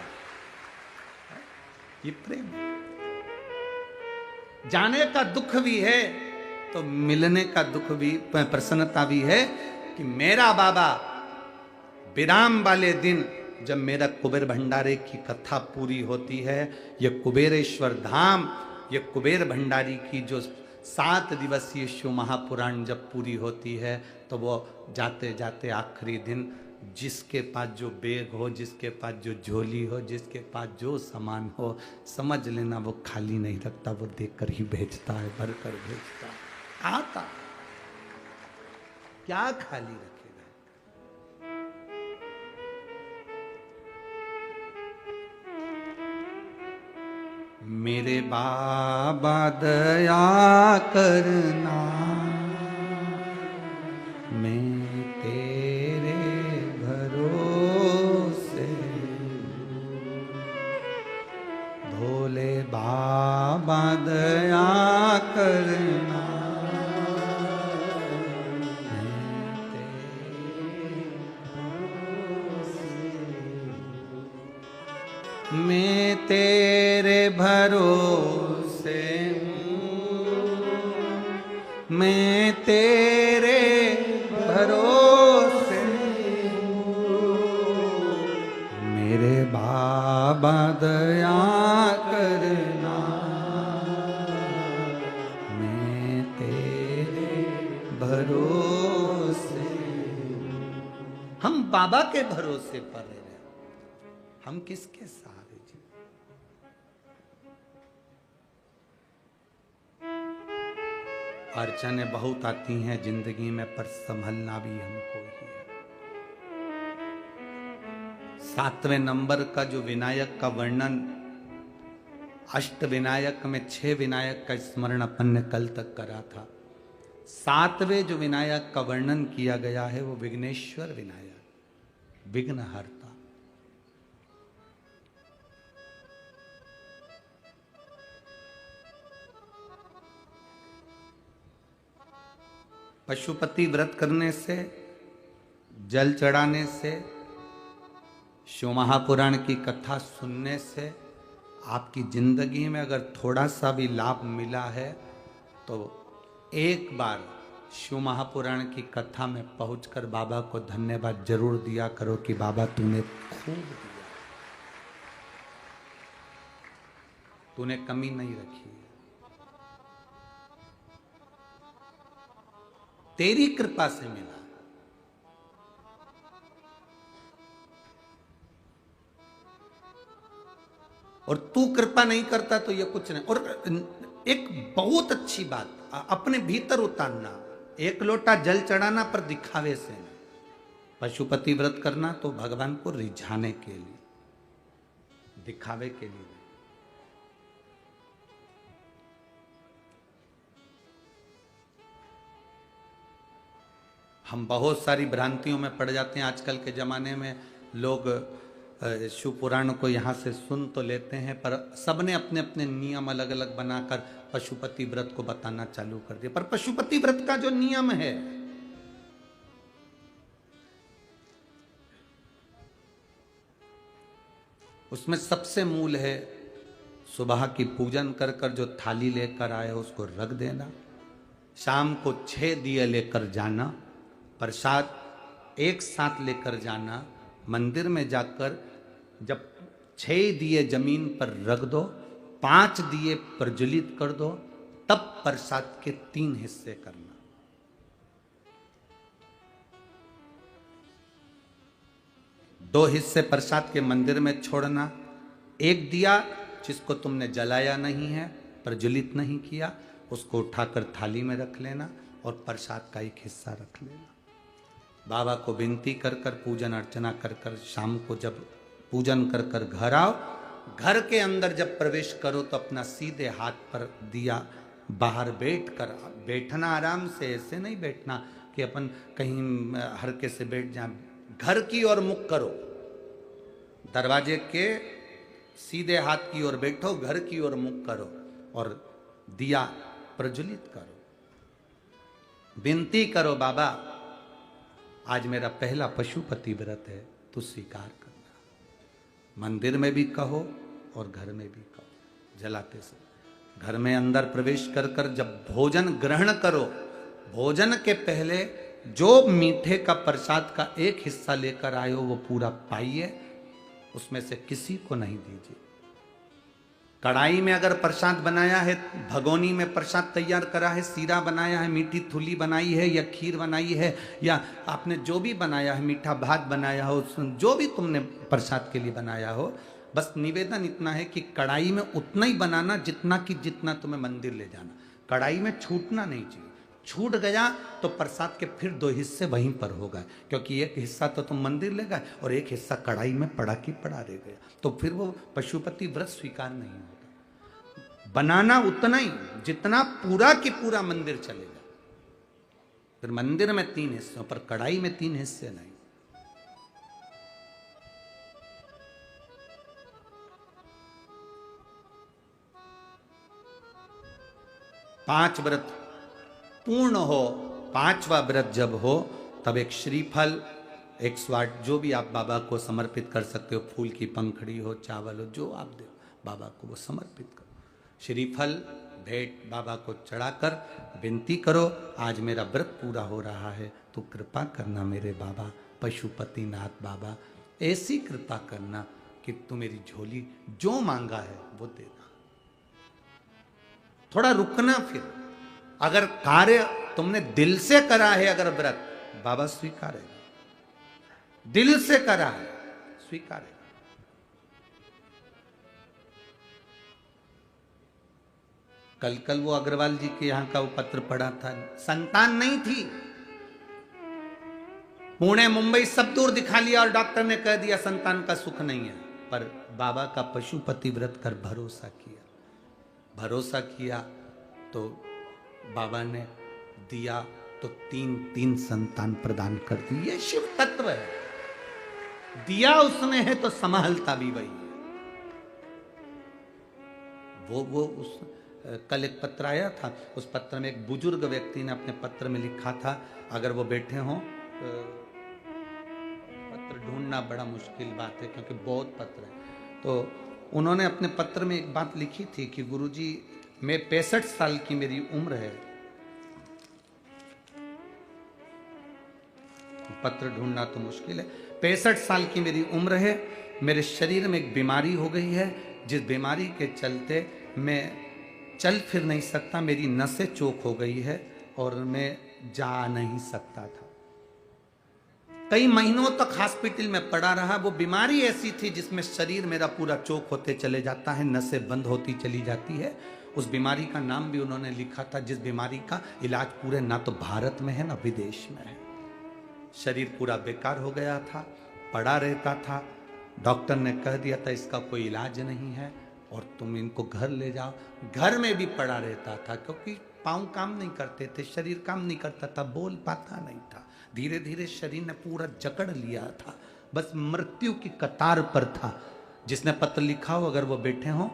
ये प्रेम है। जाने का दुख भी है तो मिलने का दुख भी, प्रसन्नता भी है कि मेरा बाबा विराम वाले दिन जब मेरा कुबेर भंडारे की कथा पूरी होती है, ये कुबेरेश्वर धाम, ये कुबेर भंडारी की जो 7 दिवसीय शिव महापुराण जब पूरी होती है, तो वो जाते जाते आखिरी दिन जिसके पास जो बैग हो, जिसके पास जो झोली हो, जिसके पास जो सामान हो, समझ लेना वो खाली नहीं रखता, वो देकर ही भेजता है, भर कर भेजता है। आता क्या खाली रखेगा। मेरे बाबा दया करना, मैं तेरे भरोसे, भोले बाबा दया करना, मैं तेरे भरोसे हूँ, मैं तेरे भरोसे हूँ, मेरे बाबा दया करना, मैं तेरे भरोसे हूँ। हम बाबा के भरोसे पर रहे, हम किसके सहारे जी। अड़चनें बहुत आती हैं जिंदगी में, पर संभलना भी हमको ही है। 7वें नंबर का जो विनायक का वर्णन, अष्ट विनायक में 6 विनायक का स्मरण अपन ने कल तक करा था। 7वें जो विनायक का वर्णन किया गया है वो विघ्नेश्वर विनायक, विघ्नहर्ता। पशुपति व्रत करने से, जल चढ़ाने से, शिव महापुराण की कथा सुनने से आपकी जिंदगी में अगर थोड़ा सा भी लाभ मिला है तो एक बार शिव महापुराण की कथा में पहुंचकर बाबा को धन्यवाद जरूर दिया करो कि बाबा तूने खूब दिया, तूने कमी नहीं रखी, तेरी कृपा से मिला। और तू कृपा नहीं करता तो ये कुछ नहीं। और एक बहुत अच्छी बात अपने भीतर उतारना, एक लोटा जल चढ़ाना पर दिखावे से नहीं, पशुपति व्रत करना तो भगवान को रिझाने के लिए, दिखावे के लिए। हम बहुत सारी भ्रांतियों में पड़ जाते हैं। आजकल के ज़माने में लोग शिव पुराण को यहाँ से सुन तो लेते हैं, पर सबने अपने अपने नियम अलग अलग बनाकर पशुपति व्रत को बताना चालू कर दिया। पर पशुपति व्रत का जो नियम है उसमें सबसे मूल है, सुबह की पूजन कर कर जो थाली लेकर आए उसको रख देना, शाम को 6 दिए लेकर जाना, प्रसाद एक साथ लेकर जाना, मंदिर में जाकर जब 6 दिए जमीन पर रख दो, 5 दिए प्रज्वलित कर दो, तब प्रसाद के 3 हिस्से करना। दो हिस्से प्रसाद के मंदिर में छोड़ना, एक दिया जिसको तुमने जलाया नहीं है, प्रज्वलित नहीं किया, उसको उठाकर थाली में रख लेना और प्रसाद का एक हिस्सा रख लेना। बाबा को विनती कर कर, पूजन अर्चना कर कर, शाम को जब पूजन कर कर घर आओ, घर के अंदर जब प्रवेश करो तो अपना सीधे हाथ पर दिया बाहर बैठ कर, बैठना आराम से, ऐसे नहीं बैठना कि अपन कहीं हरके से बैठ जाए, घर की ओर मुख करो, दरवाजे के सीधे हाथ की ओर बैठो, घर की ओर मुख करो और दिया प्रज्वलित करो। विनती करो बाबा, आज मेरा पहला पशुपति व्रत है, तो स्वीकार करना। मंदिर में भी कहो और घर में भी कहो। जलाते से घर में अंदर प्रवेश कर कर जब भोजन ग्रहण करो, भोजन के पहले जो मीठे का प्रसाद का एक हिस्सा लेकर आए हो वो पूरा पाइए, उसमें से किसी को नहीं दीजिए। कढ़ाई में अगर प्रसाद बनाया है, भगोनी में प्रसाद तैयार करा है, सीरा बनाया है, मीठी थुली बनाई है या खीर बनाई है, या आपने जो भी बनाया है, मीठा भात बनाया हो, जो भी तुमने प्रसाद के लिए बनाया हो, बस निवेदन इतना है कि कढ़ाई में उतना ही बनाना जितना तुम्हें मंदिर ले जाना। कढ़ाई में छूटना नहीं चाहिए। छूट गया तो प्रसाद के फिर 2 हिस्से वहीं पर होगा, क्योंकि एक हिस्सा तो तुम मंदिर ले गए और एक हिस्सा कढ़ाई में पड़ा की पड़ा रह गया, तो फिर वो पशुपति व्रत स्वीकार नहीं होगा। बनाना उतना ही जितना पूरा की पूरा मंदिर चलेगा। फिर मंदिर में 3 हिस्सों पर, कढ़ाई में 3 हिस्से नहीं। पांच व्रत पूर्ण हो, 5वां व्रत जब हो तब एक श्रीफल, एक स्वाट, जो भी आप बाबा को समर्पित कर सकते हो, फूल की पंखड़ी हो, चावल हो, जो आप दो बाबा को वो समर्पित करो। श्रीफल भेंट बाबा को चढ़ाकर विनती करो, आज मेरा व्रत पूरा हो रहा है, तो कृपा करना मेरे बाबा पशुपतिनाथ बाबा, ऐसी कृपा करना कि तू मेरी झोली जो मांगा है वो देना। थोड़ा रुकना। फिर अगर कार्य तुमने दिल से करा है, अगर व्रत, बाबा स्वीकारेगा। दिल से करा है, स्वीकारेगा। कल वो अग्रवाल जी के यहां का वो पत्र पड़ा था, संतान नहीं थी, पुणे मुंबई सब दूर दिखा लिया और डॉक्टर ने कह दिया संतान का सुख नहीं है, पर बाबा का पशुपति व्रत कर भरोसा किया। भरोसा किया तो बाबा ने दिया, तो 3 संतान प्रदान कर दी। ये शिव तत्व है। दिया उसने है तो संभालता भी वही है। वो उस कल एक पत्र आया था, उस पत्र में एक बुजुर्ग व्यक्ति ने अपने पत्र में लिखा था, अगर वो बैठे हों, पत्र ढूंढना बड़ा मुश्किल बात है क्योंकि बहुत पत्र है, तो उन्होंने अपने पत्र में एक बात लिखी थी कि गुरुजी, मैं 65 साल की मेरी उम्र है, पत्र ढूंढना तो मुश्किल है, 65 साल की मेरी उम्र है, मेरे शरीर में एक बीमारी हो गई है, जिस बीमारी के चलते मैं चल फिर नहीं सकता, मेरी नसें चोक हो गई है और मैं जा नहीं सकता था। कई महीनों तक हॉस्पिटल में पड़ा रहा। वो बीमारी ऐसी थी जिसमें शरीर मेरा पूरा चोक होते चले जाता है, नसें बंद होती चली जाती है। उस बीमारी का नाम भी उन्होंने लिखा था, जिस बीमारी का इलाज पूरे ना तो भारत में है ना विदेश में है। शरीर पूरा बेकार हो गया था, पड़ा रहता था। डॉक्टर ने कह दिया था इसका कोई इलाज नहीं है और तुम इनको घर ले जाओ। घर में भी पड़ा रहता था क्योंकि पाँव काम नहीं करते थे, शरीर काम नहीं करता था, बोल पाता नहीं था। धीरे धीरे शरीर ने पूरा जकड़ लिया था, बस मृत्यु की कतार पर था। जिसने पत्र लिखा हो, अगर वो बैठे हों,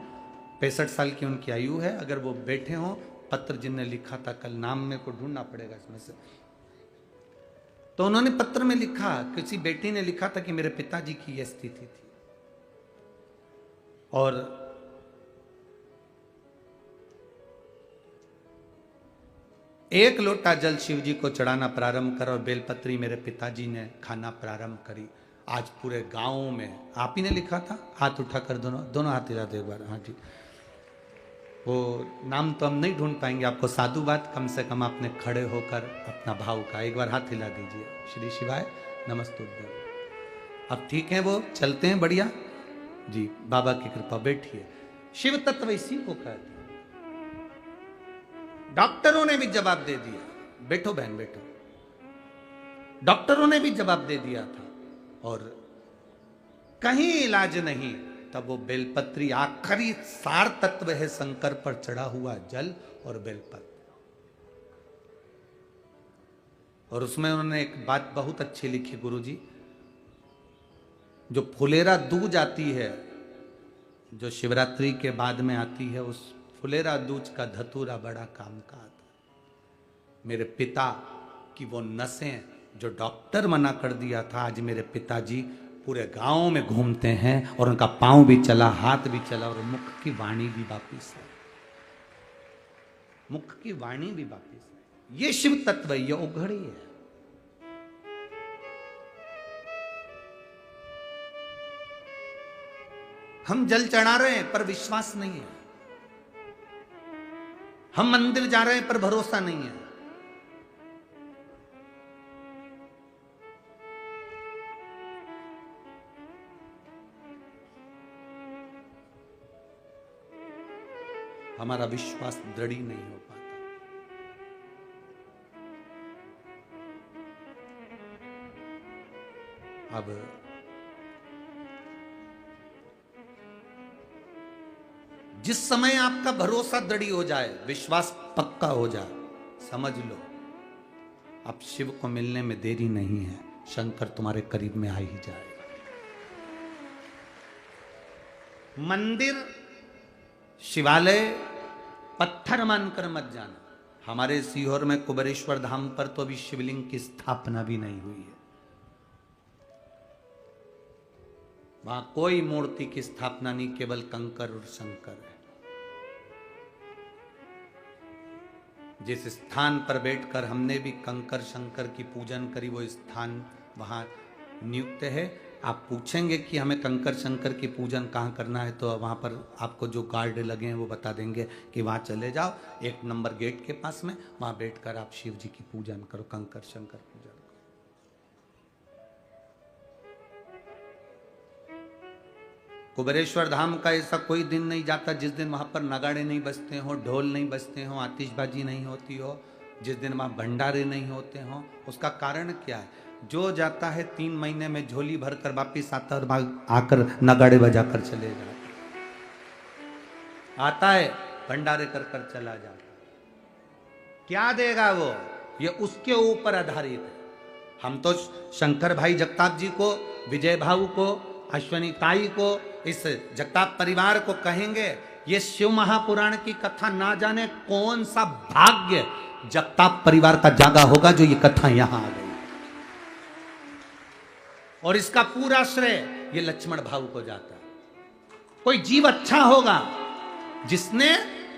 65 साल की उनकी आयु है, अगर वो बैठे हों, पत्र जिनने लिखा था, कल नाम मेरे को ढूंढना पड़ेगा इसमें से, तो उन्होंने पत्र में लिखा, किसी बेटी ने लिखा था कि मेरे पिताजी की यह स्थिति थी और एक लोटा जल शिव जी को चढ़ाना प्रारंभ करा और बेलपत्री मेरे पिताजी ने खाना प्रारंभ करी। आज पूरे गांव में, आप ही ने लिखा था, हाथ उठाकर दोनों हाथ हिला दो एक बार। हाँ जी, वो नाम तो हम नहीं ढूंढ पाएंगे, आपको साधुवाद, कम से कम आपने खड़े होकर अपना भाव का एक बार हाथ हिला दीजिए। श्री शिवाय नमस्तुभ्यं। अब ठीक है, वो चलते हैं बढ़िया जी, बाबा की कृपा। बैठिए। शिव तत्व इसी को कहते हैं। डॉक्टरों ने भी जवाब दे दिया, बैठो बहन बैठो, डॉक्टरों ने भी जवाब दे दिया था और कहीं इलाज नहीं। तब वो बेलपत्री आखिरी सार तत्व है, शंकर पर चढ़ा हुआ जल और बेलपत्र। और उसमें उन्होंने एक बात बहुत अच्छी लिखी गुरुजी, जो फुलेरा दूज आती है, जो शिवरात्रि के बाद में आती है, उस फुलेरा दूज का धतूरा बड़ा काम का आता है। मेरे पिता कि वो नसें जो डॉक्टर मना कर दिया था, आज मेरे पिताजी पूरे गांव में घूमते हैं और उनका पांव भी चला, हाथ भी चला और मुख की वाणी भी वापिस है। मुख की वाणी भी वापिस है। ये शिव तत्व, ये उघड़ी है। हम जल चढ़ा रहे हैं पर विश्वास नहीं है, हम मंदिर जा रहे हैं पर भरोसा नहीं है। हमारा विश्वास दृढ़ नहीं हो पाता। अब जिस समय आपका भरोसा दृढ़ हो जाए, विश्वास पक्का हो जाए, समझ लो अब शिव को मिलने में देरी नहीं है, शंकर तुम्हारे करीब में आ ही जाएगा। मंदिर शिवालय पत्थर मानकर मत जाना। हमारे सीहोर में कुबेरेश्वर धाम पर तो अभी शिवलिंग की स्थापना भी नहीं हुई है। वहां कोई मूर्ति की स्थापना नहीं, केवल कंकर और शंकर है। जिस स्थान पर बैठकर हमने भी कंकर शंकर की पूजन करी, वो स्थान वहां नियुक्त है। आप पूछेंगे कि हमें कंकर शंकर की पूजन कहाँ करना है, तो वहाँ पर आपको जो गार्ड लगे हैं वो बता देंगे कि वहाँ चले जाओ, 1 नंबर गेट के पास में, वहाँ बैठकर आप शिव जी की पूजन करो, कंकर शंकर पूजन करो। कुबेरेश्वर धाम का ऐसा कोई दिन नहीं जाता जिस दिन वहाँ पर नगाड़े नहीं बजते हो, ढोल नहीं बजते हो, आतिशबाजी नहीं होती हो, जिस दिन वहाँ भंडारे नहीं होते हो। उसका कारण क्या है? जो जाता है 3 महीने में झोली भरकर वापिस आता और आकर नगाड़े बजाकर चले जाता, आता है भंडारे कर कर चला जाता। क्या देगा वो? ये उसके ऊपर आधारित है। हम तो शंकर भाई जगताप जी को, विजय भाऊ को, अश्वनी ताई को, इस जगताप परिवार को कहेंगे, ये शिव महापुराण की कथा ना जाने कौन सा भाग्य जगताप परिवार का जागा होगा जो ये कथा यहां आ गई। और इसका पूरा श्रेय ये लक्ष्मण भाऊ को जाता है। कोई जीव अच्छा होगा जिसने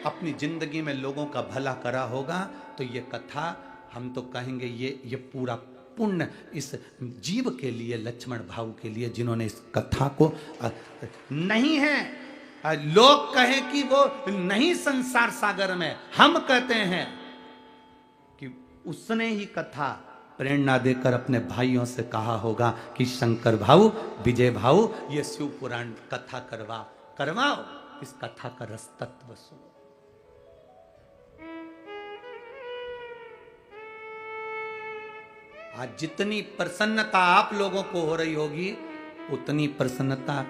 अपनी जिंदगी में लोगों का भला करा होगा, तो ये कथा हम तो कहेंगे ये पूरा पुण्य इस जीव के लिए, लक्ष्मण भाऊ के लिए, जिन्होंने इस कथा को नहीं है लोग कहें कि वो नहीं संसार सागर में, हम कहते हैं कि उसने ही कथा प्रेरणा देकर अपने भाइयों से कहा होगा कि शंकर भाऊ, विजय भाऊ, ये शिव पुराण कथा करवाओ, इस कथा का रस तत्व सुनो। आज जितनी प्रसन्नता आप लोगों को हो रही होगी, उतनी प्रसन्नता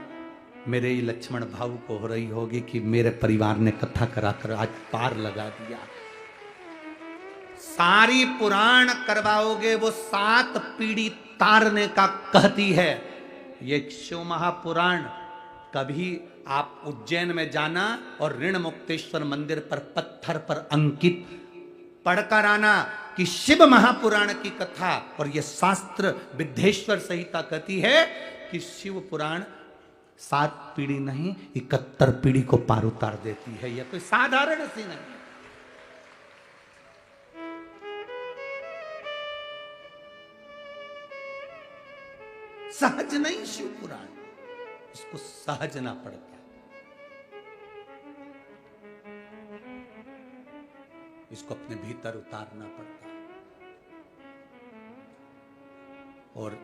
मेरे लक्ष्मण भाऊ को हो रही होगी कि मेरे परिवार ने कथा कराकर आज पार लगा दिया। सारी पुराण करवाओगे, वो 7 पीढ़ी तारने का कहती है। ये शिव महापुराण कभी आप उज्जैन में जाना और ऋण मुक्तेश्वर मंदिर पर पत्थर पर अंकित पढ़कर आना कि शिव महापुराण की कथा, और ये शास्त्र विद्धेश्वर संहिता कहती है कि शिव पुराण 7 पीढ़ी नहीं 71 पीढ़ी को पार उतार देती है। यह कोई साधारण सी नहीं। सहज नहीं शिव पुराण, इसको सहजना पड़ता है, इसको अपने भीतर उतारना पड़ता है। और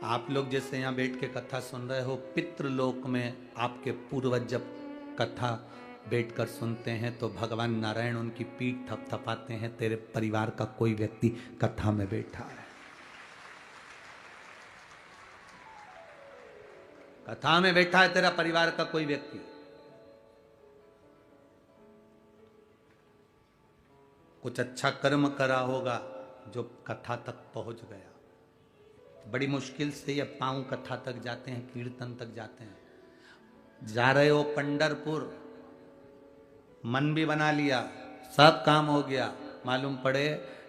आप लोग जैसे यहां बैठ के कथा सुन रहे हो, पितृलोक में आपके पूर्वज जब कथा बैठकर सुनते हैं तो भगवान नारायण उनकी पीठ थपथपाते हैं, तेरे परिवार का कोई व्यक्ति कथा में बैठा है। कथा में बैठा है तेरा परिवार का कोई व्यक्ति। कुछ अच्छा कर्म करा होगा जो कथा तक पहुंच गया। बड़ी मुश्किल से ये पांव कथा तक जाते हैं, कीर्तन तक जाते हैं। जा रहे हो पंढरपुर, मन भी बना लिया, सब काम हो गया, मालूम पड़े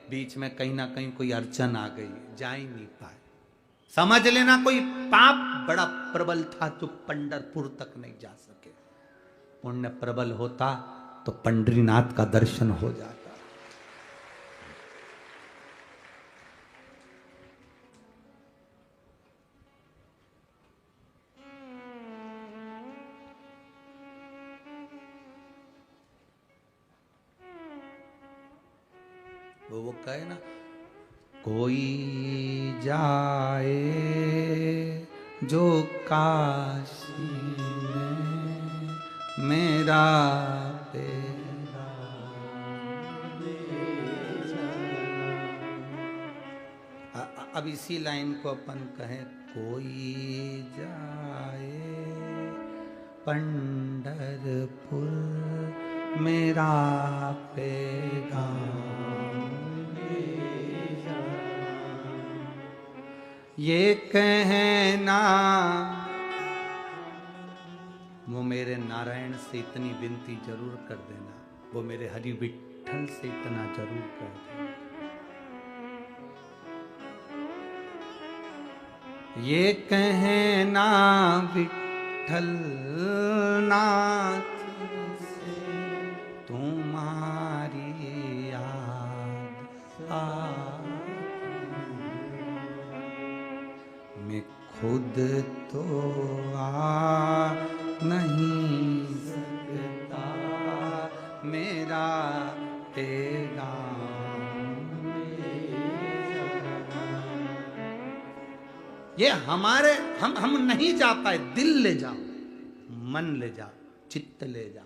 बीच में कहीं ना कहीं कोई अड़चन आ गई, जा ही नहीं पाए। समझ लेना कोई पाप बड़ा प्रबल था जो पंढरपुर तक नहीं जा सके। पुण्य प्रबल होता तो पंडरीनाथ का दर्शन हो जाता। वो कहे ना, कोई जाए जो काशी में मेरा बेड़ा अब इसी लाइन को अपन कहें, कोई जाए पंढरपुर मेरा पैगाम, ये कहना। वो मेरे नारायण से इतनी विनती जरूर कर देना, वो मेरे हरि विठल से इतना जरूर कर देना, ये कहना विठल नाथ से तुम्हारी याद मैं खुद तो आ नहीं सकता, मेरा पैगाम ये हमारे हम नहीं जा पाए। दिल ले जाओ, मन ले जाओ, चित्त ले जाओ।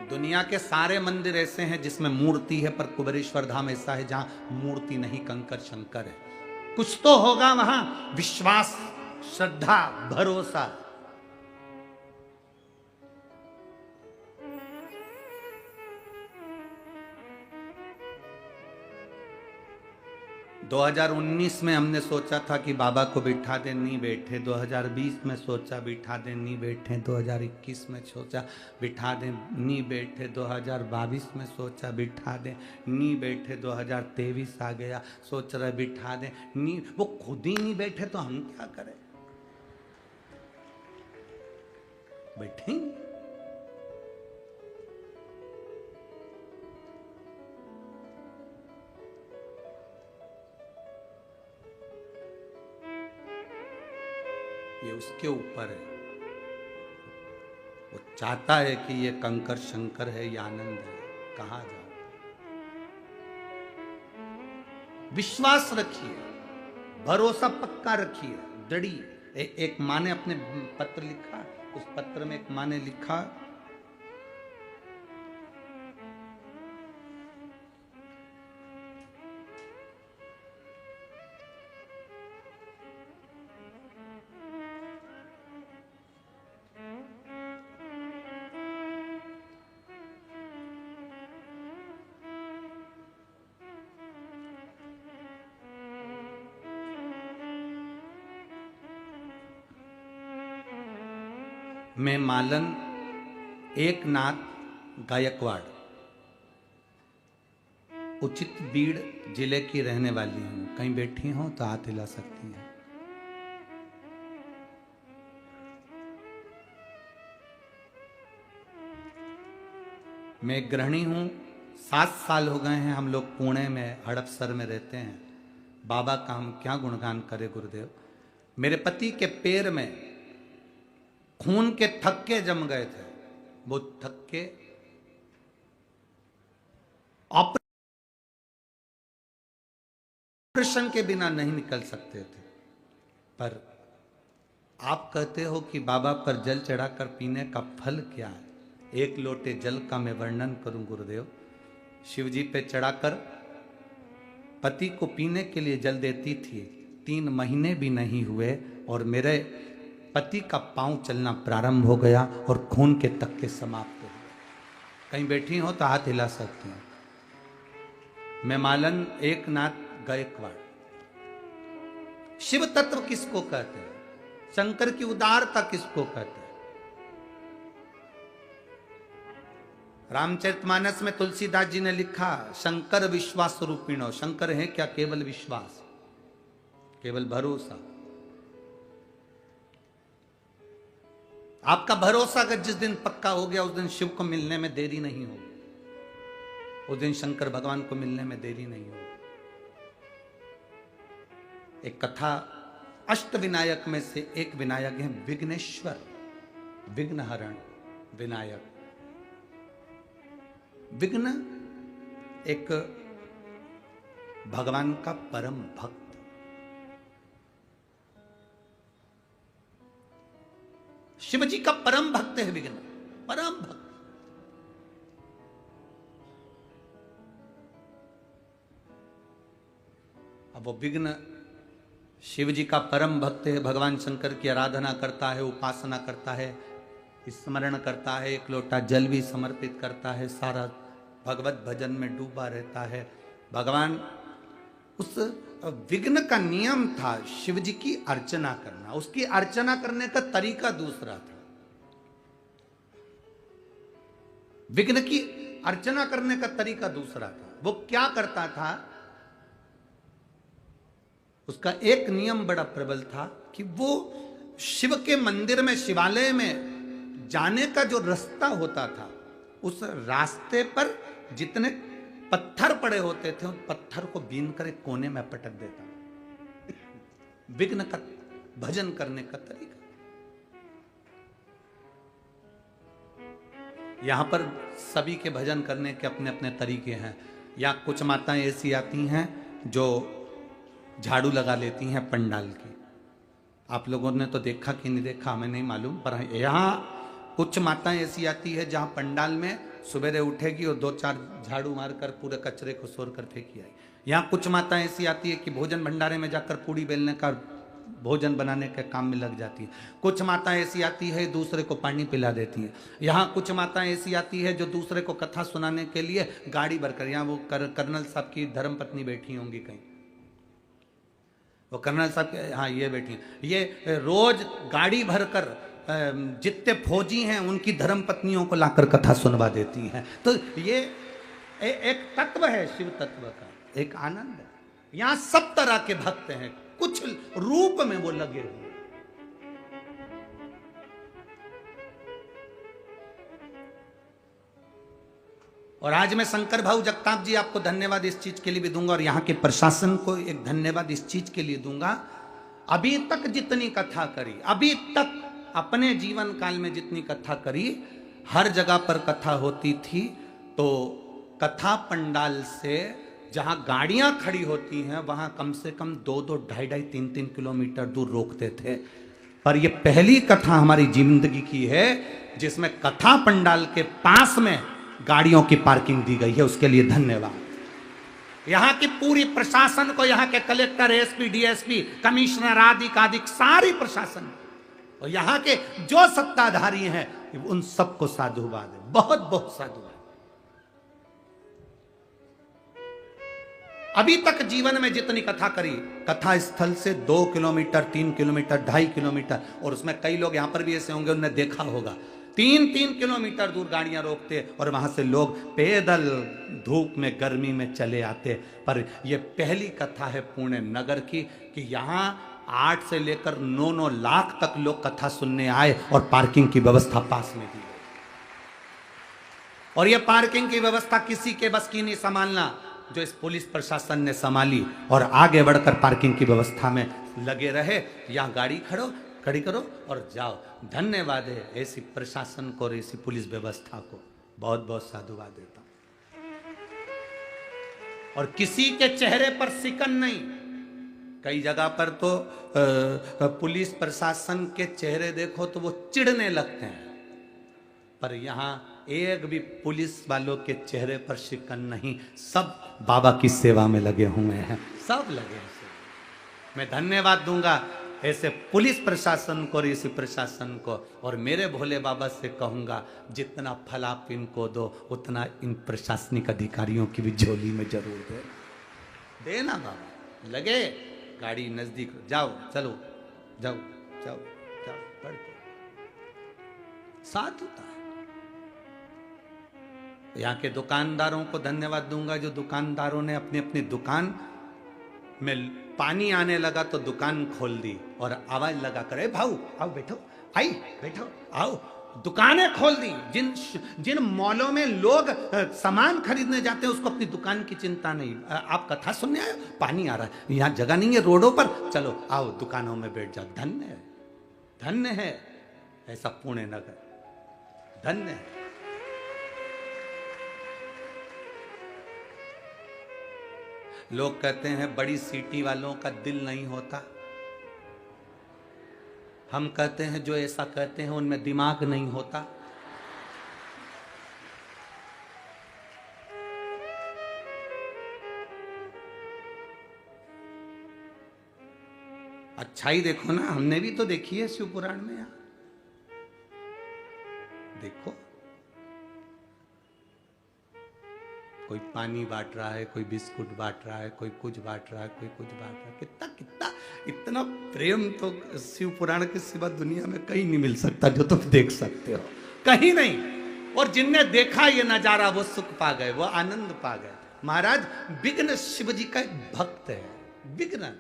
दुनिया के सारे मंदिर ऐसे हैं जिसमें मूर्ति है, पर कुबेरेश्वर धाम ऐसा है जहां मूर्ति नहीं, कंकर शंकर है। कुछ तो होगा वहां, विश्वास, श्रद्धा, भरोसा। दो 2019 में हमने सोचा था कि बाबा को बिठा दे, नहीं बैठे। 2020 में सोचा बिठा दे, नहीं बैठे। 2021 में सोचा बिठा दे, नहीं बैठे। 2022 में सोचा बिठा दे, नहीं बैठे। 2023 आ गया, सोच रहे बिठा दे, नहीं, वो खुद ही नहीं बैठे तो हम क्या करें? बैठेंगे। ये उसके ऊपर है। वो चाहता है कि ये कंकर शंकर है, ये आनंद है, कहाँ जाओ? विश्वास रखिए, भरोसा पक्का रखिए, दृढ़ी। एक माँ ने अपने पत्र लिखा, उस पत्र में एक माँ ने लिखा, मैं मालन एकनाथ गायकवाड़ उचित बीड़ जिले की रहने वाली हूं। कहीं बैठी हो तो हाथ हिला सकती हैं। मैं गृहिणी हूं। 7 साल हो गए हैं हम लोग पुणे में हड़पसर में रहते हैं। बाबा का हम क्या गुणगान करें गुरुदेव। मेरे पति के पैर में खून के थक्के जम गए थे। वो थक्के ऑपरेशन के बिना नहीं निकल सकते थे। पर आप कहते हो कि बाबा पर जल चढ़ाकर पीने का फल क्या है। एक लोटे जल का मैं वर्णन करूं गुरुदेव। शिव जी पे चढ़ाकर पति को पीने के लिए जल देती थी। 3 महीने भी नहीं हुए और मेरे पति का पांव चलना प्रारंभ हो गया और खून के तक्के समाप्त हो गए। कहीं बैठी हो तो हाथ हिला सकती हैं। मैं मालन एकनाथ गायकवाड़। शिव तत्व किसको कहते हैं? शंकर की उदारता किसको कहते हैं? रामचरितमानस में तुलसीदास जी ने लिखा, शंकर विश्वास रूपिणो। शंकर है क्या? केवल विश्वास, केवल भरोसा। आपका भरोसा अगर जिस दिन पक्का हो गया, उस दिन शिव को मिलने में देरी नहीं होगी, उस दिन शंकर भगवान को मिलने में देरी नहीं होगी। एक कथा, अष्ट विनायक में से एक विनायक है विघ्नेश्वर, विघ्नहरण विनायक। विघ्न एक भगवान का परम भक्त, शिव जी का परम भक्त है विघ्न, परम भक्त। अब वो विघ्न शिव जी का परम भक्त है, भगवान शंकर की आराधना करता है, उपासना करता है, स्मरण करता है, एक लोटा जल भी समर्पित करता है, सारा भगवत भजन में डूबा रहता है। भगवान, उस विघ्न का नियम था शिव जी की अर्चना करना, उसकी अर्चना करने का तरीका दूसरा था। विघ्न की अर्चना करने का तरीका दूसरा था। वो क्या करता था, उसका एक नियम बड़ा प्रबल था कि वो शिव के मंदिर में, शिवालय में जाने का जो रास्ता होता था, उस रास्ते पर जितने पत्थर पड़े होते थे, उन पत्थर को बीन कर एक कोने में पटक देता। विघ्न का भजन करने का तरीका। यहां पर सभी के भजन करने के अपने अपने तरीके हैं। या कुछ माताएं ऐसी आती हैं जो झाड़ू लगा लेती हैं पंडाल की। आप लोगों ने तो देखा कि नहीं देखा हमें नहीं मालूम, पर यहां कुछ माताएं ऐसी आती है जहां पंडाल में सवेरे उठेगी और 2-4 झाड़ू मारकर पूरे कचरे को सोर कर फेंकी आई। यहाँ कुछ माताएं ऐसी आती है कि भोजन भंडारे में जाकर पूड़ी बेलने का, भोजन बनाने के काम में लग जाती है। कुछ माताएं ऐसी आती है दूसरे को पानी पिला देती है। यहाँ कुछ माताएं ऐसी आती है जो दूसरे को कथा सुनाने के लिए गाड़ी भरकर, यहाँ वो कर्नल साहब की धर्मपत्नी बैठी होंगी कहीं, वो कर्नल साहब के, हाँ ये बैठी, ये रोज गाड़ी भरकर जितने फौजी हैं उनकी धर्म पत्नियों को लाकर कथा सुनवा देती हैं। तो ये एक तत्व है शिव तत्व का, एक आनंद है। यहां सब तरह के भक्त हैं, कुछ रूप में वो लगे हुए। और आज मैं शंकर भाऊ जगताप जी आपको धन्यवाद इस चीज के लिए भी दूंगा, और यहाँ के प्रशासन को एक धन्यवाद इस चीज के लिए दूंगा। अभी तक जितनी कथा करी, अभी तक अपने जीवन काल में जितनी कथा करी, हर जगह पर कथा होती थी तो कथा पंडाल से जहां गाड़ियां खड़ी होती हैं वहां कम से कम 2-2, 2.5, 3-3 किलोमीटर दूर रोकते थे। पर यह पहली कथा हमारी जिंदगी की है जिसमें कथा पंडाल के पास में गाड़ियों की पार्किंग दी गई है, उसके लिए धन्यवाद। यहाँ की पूरी प्रशासन को, यहाँ के कलेक्टर, एसपी, डीएसपी, कमिश्नर आदि सारी प्रशासन और यहाँ के जो सत्ताधारी हैं उन सबको साधुवाद है, बहुत बहुत साधुवाद। अभी तक जीवन में जितनी कथा करी, कथा स्थल से 2 किलोमीटर, 3 किलोमीटर, 2.5 किलोमीटर, और उसमें कई लोग यहां पर भी ऐसे होंगे उन्होंने देखा होगा, 3-3 किलोमीटर दूर गाड़ियां रोकते और वहां से लोग पैदल धूप में, गर्मी में चले आते। पर यह पहली कथा है पुणे नगर की कि यहां 8 से लेकर 9-9 लाख तक लोग कथा सुनने आए और पार्किंग की व्यवस्था पास में दी। और यह पार्किंग की व्यवस्था किसी के बस की नहीं संभालना, जो इस पुलिस प्रशासन ने संभाली और आगे बढ़कर पार्किंग की व्यवस्था में लगे रहे। यहां गाड़ी खड़ी करो और जाओ। धन्यवाद है ऐसी प्रशासन को और ऐसी पुलिस व्यवस्था को, बहुत बहुत साधुवाद देता हूं। और किसी के चेहरे पर सिकन नहीं। कई जगह पर तो पुलिस प्रशासन के चेहरे देखो तो वो चिढ़ने लगते हैं, पर यहां एक भी पुलिस वालों के चेहरे पर शिकन नहीं, सब बाबा की सेवा में लगे हुए हैं, सब लगे हैं। मैं धन्यवाद दूंगा ऐसे पुलिस प्रशासन को और इसी प्रशासन को, और मेरे भोले बाबा से कहूंगा जितना फल आप इनको दो उतना इन प्रशासनिक अधिकारियों की भी झोली में जरूर देना बाबा। लगे गाड़ी नजदीक, जाओ, चलो, जाओ जाओ। साथ होता है। यहाँ के दुकानदारों को धन्यवाद दूंगा, जो दुकानदारों ने अपनी अपनी दुकान में पानी आने लगा तो दुकान खोल दी और आवाज लगा कर, ए भाऊ आओ बैठो, आई बैठो आओ, दुकानें खोल दी। जिन जिन मॉलों में लोग सामान खरीदने जाते हैं उसको अपनी दुकान की चिंता नहीं। आप कथा सुनने आए, पानी आ रहा है, यहाँ जगह नहीं है रोडों पर, चलो आओ दुकानों में बैठ जाओ। धन्य है, धन्य है ऐसा पुणे नगर, धन्य है। लोग कहते हैं बड़ी सिटी वालों का दिल नहीं होता। हम कहते हैं जो ऐसा कहते हैं उनमें दिमाग नहीं होता। अच्छाई देखो ना, हमने भी तो देखी है शिव पुराण में। यहां देखो, कोई पानी बांट रहा है, कोई बिस्कुट बांट रहा है, कोई कुछ बांट रहा है, कोई कुछ बांट रहा है। कितना कितना इतना प्रेम तो शिव पुराण के सिवा दुनिया में कहीं नहीं मिल सकता जो तुम देख सकते हो, कहीं नहीं। और जिनने देखा ये नजारा वो सुख पा गए, वो आनंद पा गए। महाराज विघ्न शिव जी का एक भक्त है, विघ्न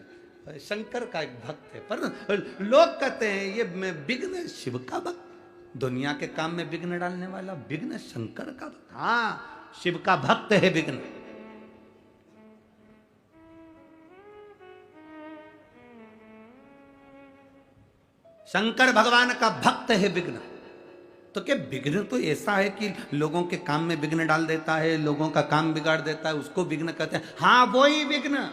शंकर का एक भक्त है, पर लोग कहते हैं ये मैं विघ्न शिव का भक्त, दुनिया के काम में विघ्न डालने वाला विघ्न शंकर का भक्त। हाँ, शिव का भक्त है विघ्न। शंकर भगवान का भक्त है विघ्न। तो क्या विघ्न तो ऐसा है कि लोगों के काम में विघ्न डाल देता है, लोगों का काम बिगाड़ देता है, उसको विघ्न कहते हैं। हाँ, वो ही विघ्न,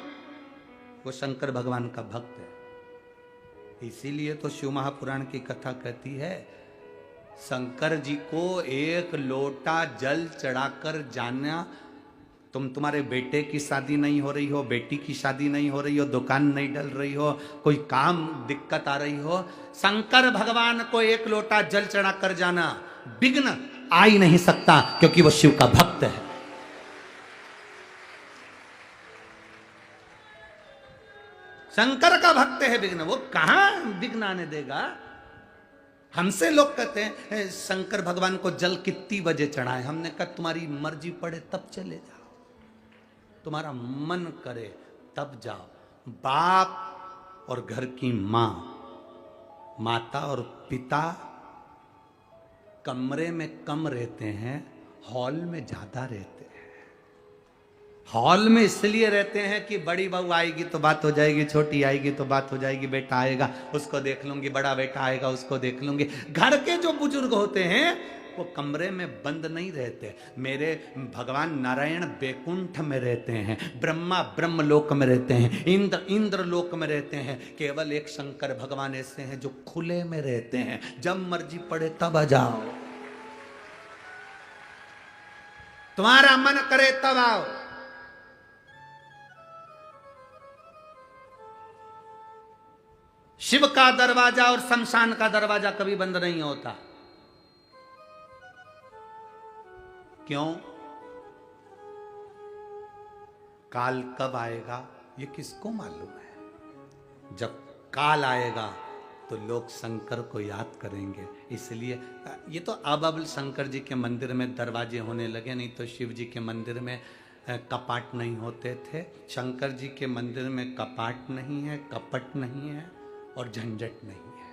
वो शंकर भगवान का भक्त है। इसीलिए तो शिव महापुराण की कथा कहती है, शंकर जी को एक लोटा जल चढ़ाकर जाना। तुम्हारे बेटे की शादी नहीं हो रही हो, बेटी की शादी नहीं हो रही हो, दुकान नहीं डल रही हो, कोई काम दिक्कत आ रही हो, शंकर भगवान को एक लोटा जल चढ़ाकर जाना, विघ्न आ ही नहीं सकता, क्योंकि वो शिव का भक्त है। शंकर का भक्त है विघ्न, वो कहां विघ्न आने देगा। हमसे लोग कहते हैं शंकर भगवान को जल कितनी बजे चढ़ाए। हमने कहा तुम्हारी मर्जी पड़े तब चले जाओ, तुम्हारा मन करे तब जाओ। बाप और घर की मां, माता और पिता कमरे में कम रहते हैं, हॉल में ज्यादा रहते हैं। हॉल में इसलिए रहते हैं कि बड़ी बहू आएगी तो बात हो जाएगी, छोटी आएगी तो बात हो जाएगी, बेटा आएगा उसको देख लूंगी, बड़ा बेटा आएगा उसको देख लूंगी। घर के जो बुजुर्ग होते हैं वो कमरे में बंद नहीं रहते। मेरे भगवान नारायण बैकुंठ में रहते हैं, ब्रह्मा ब्रह्मलोक में रहते हैं, इंद्र लोक में रहते हैं। केवल एक शंकर भगवान ऐसे हैं जो खुले में रहते हैं, जब मर्जी पड़े तब आ जाओ, तुम्हारा मन करे तब आओ। शिव का दरवाजा और शमशान का दरवाजा कभी बंद नहीं होता। क्यों? काल कब आएगा ये किसको मालूम है। जब काल आएगा तो लोग शंकर को याद करेंगे। इसलिए ये तो अब शंकर जी के मंदिर में दरवाजे होने लगे, नहीं तो शिव जी के मंदिर में कपाट नहीं होते थे। शंकर जी के मंदिर में कपाट नहीं है, कपट नहीं है और झंझट नहीं है।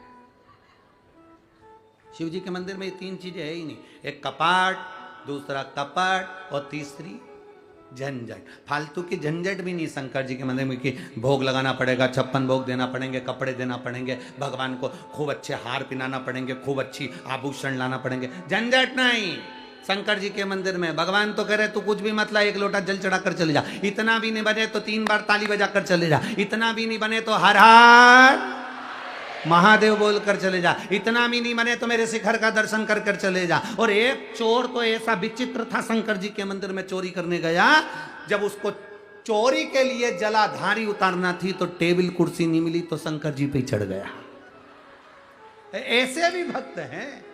शिव जी के मंदिर में ये तीन चीजें है ही नहीं, एक कपाट, दूसरा कपट और तीसरी झंझट। फालतू की झंझट भी नहीं शंकर जी के मंदिर में कि भोग लगाना पड़ेगा, 56 भोग देना पड़ेंगे, कपड़े देना पड़ेंगे, भगवान को खूब अच्छे हार पहनाना पड़ेंगे, खूब अच्छी आभूषण लाना पड़ेंगे। झंझट नहीं शंकर जी के मंदिर में। भगवान तो कह रहे तू कुछ भी मत ला, एक लोटा जल चढ़ाकर चले जा। इतना भी नहीं बने तो 3 बार ताली बजाकर चले जा। इतना भी नहीं बने तो हर हर महादेव बोलकर चले जा। इतना भी नहीं बने तो मेरे शिखर का दर्शन कर कर चले जा। और एक चोर तो ऐसा विचित्र था, शंकर जी के मंदिर में चोरी करने गया, जब उसको चोरी के लिए जलाधारी उतारना थी तो टेबल कुर्सी नहीं मिली तो शंकर जी पे चढ़ गया। ऐसे भी भक्त हैं।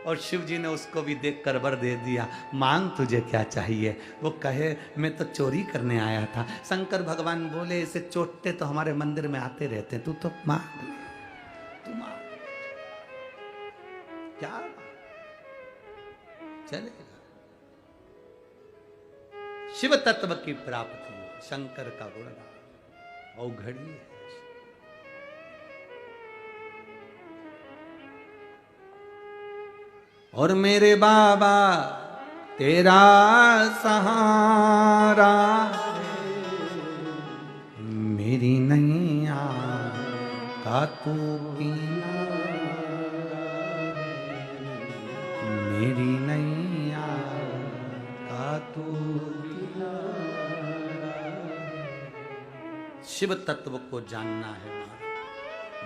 और शिव जी ने उसको भी देखकर वर दे दिया, मांग तुझे क्या चाहिए। वो कहे मैं तो चोरी करने आया था। शंकर भगवान बोले ऐसे चोटे तो हमारे मंदिर में आते रहते, तू तो मांग ले, तू मांग। क्या शिव तत्व की प्राप्ति, शंकर का गुणगान औघड़ी है। और मेरे बाबा तेरा सहारा, मेरी नैया का तू किनारा, मेरी नैया का तू किनारा। शिव तत्व को जानना है।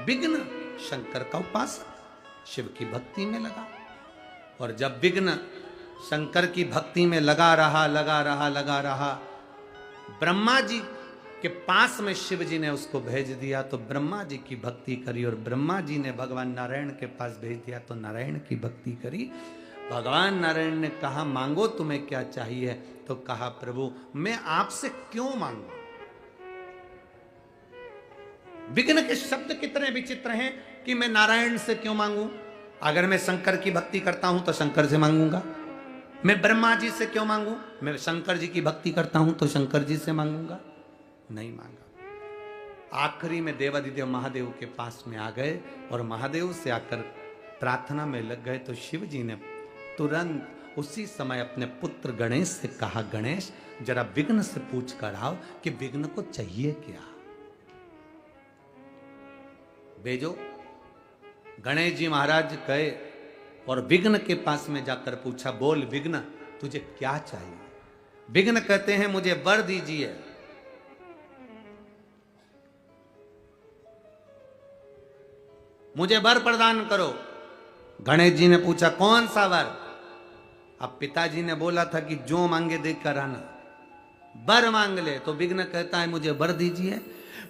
विघ्न शंकर का उपासक शिव की भक्ति में लगा, और जब विघ्न शंकर की भक्ति में लगा रहा, ब्रह्मा जी के पास में शिव जी ने उसको भेज दिया तो ब्रह्मा जी की भक्ति करी, और ब्रह्मा जी ने भगवान नारायण के पास भेज दिया तो नारायण की भक्ति करी। भगवान नारायण ने कहा मांगो तुम्हें क्या चाहिए, तो कहा प्रभु मैं आपसे क्यों मांगू। विघ्न के शब्द कितने विचित्र हैं कि मैं नारायण से क्यों मांगू। अगर मैं शंकर की भक्ति करता हूं तो शंकर से मांगूंगा। मैं ब्रह्मा जी से क्यों मांगू, मैं शंकर जी की भक्ति करता हूं तो शंकर जी से मांगूंगा। नहीं मांगा। आखिरी में देवादिदेव महादेव के पास में आ गए और महादेव से आकर प्रार्थना में लग गए, तो शिव जी ने तुरंत उसी समय अपने पुत्र गणेश से कहा गणेश जरा विघ्न से पूछ कर आओ कि विघ्न को चाहिए क्या। भेजो। गणेश जी महाराज गए और विघ्न के पास में जाकर पूछा बोल विघ्न तुझे क्या चाहिए। विघ्न कहते हैं मुझे वर दीजिए। मुझे वर प्रदान करो। गणेश जी ने पूछा कौन सा वर। अब पिताजी ने बोला था कि जो मांगे देख कर आना, वर मांग ले। तो विघ्न कहता है मुझे वर दीजिए,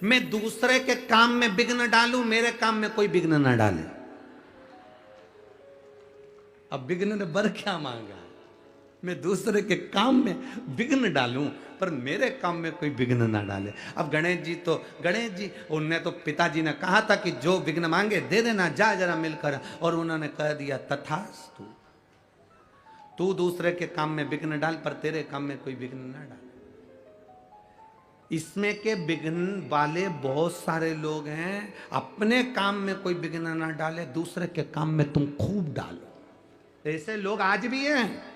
मैं दूसरे के काम में विघ्न डालूं, मेरे काम में कोई विघ्न ना डाले। अब विघ्न ने वर क्या मांगा, मैं दूसरे के काम में विघ्न डालूं पर मेरे काम में कोई विघ्न ना डाले। अब गणेश जी उनने तो पिताजी ने कहा था कि जो विघ्न मांगे दे देना, जा जरा मिलकर, और उन्होंने कह दिया तथास्तु, तू दूसरे के काम में विघ्न डाल पर तेरे काम में कोई विघ्न ना डाले। इसमें के विघ्न वाले बहुत सारे लोग हैं, अपने काम में कोई विघ्न ना डाले, दूसरे के काम में तुम खूब डालो। ऐसे लोग आज भी हैं।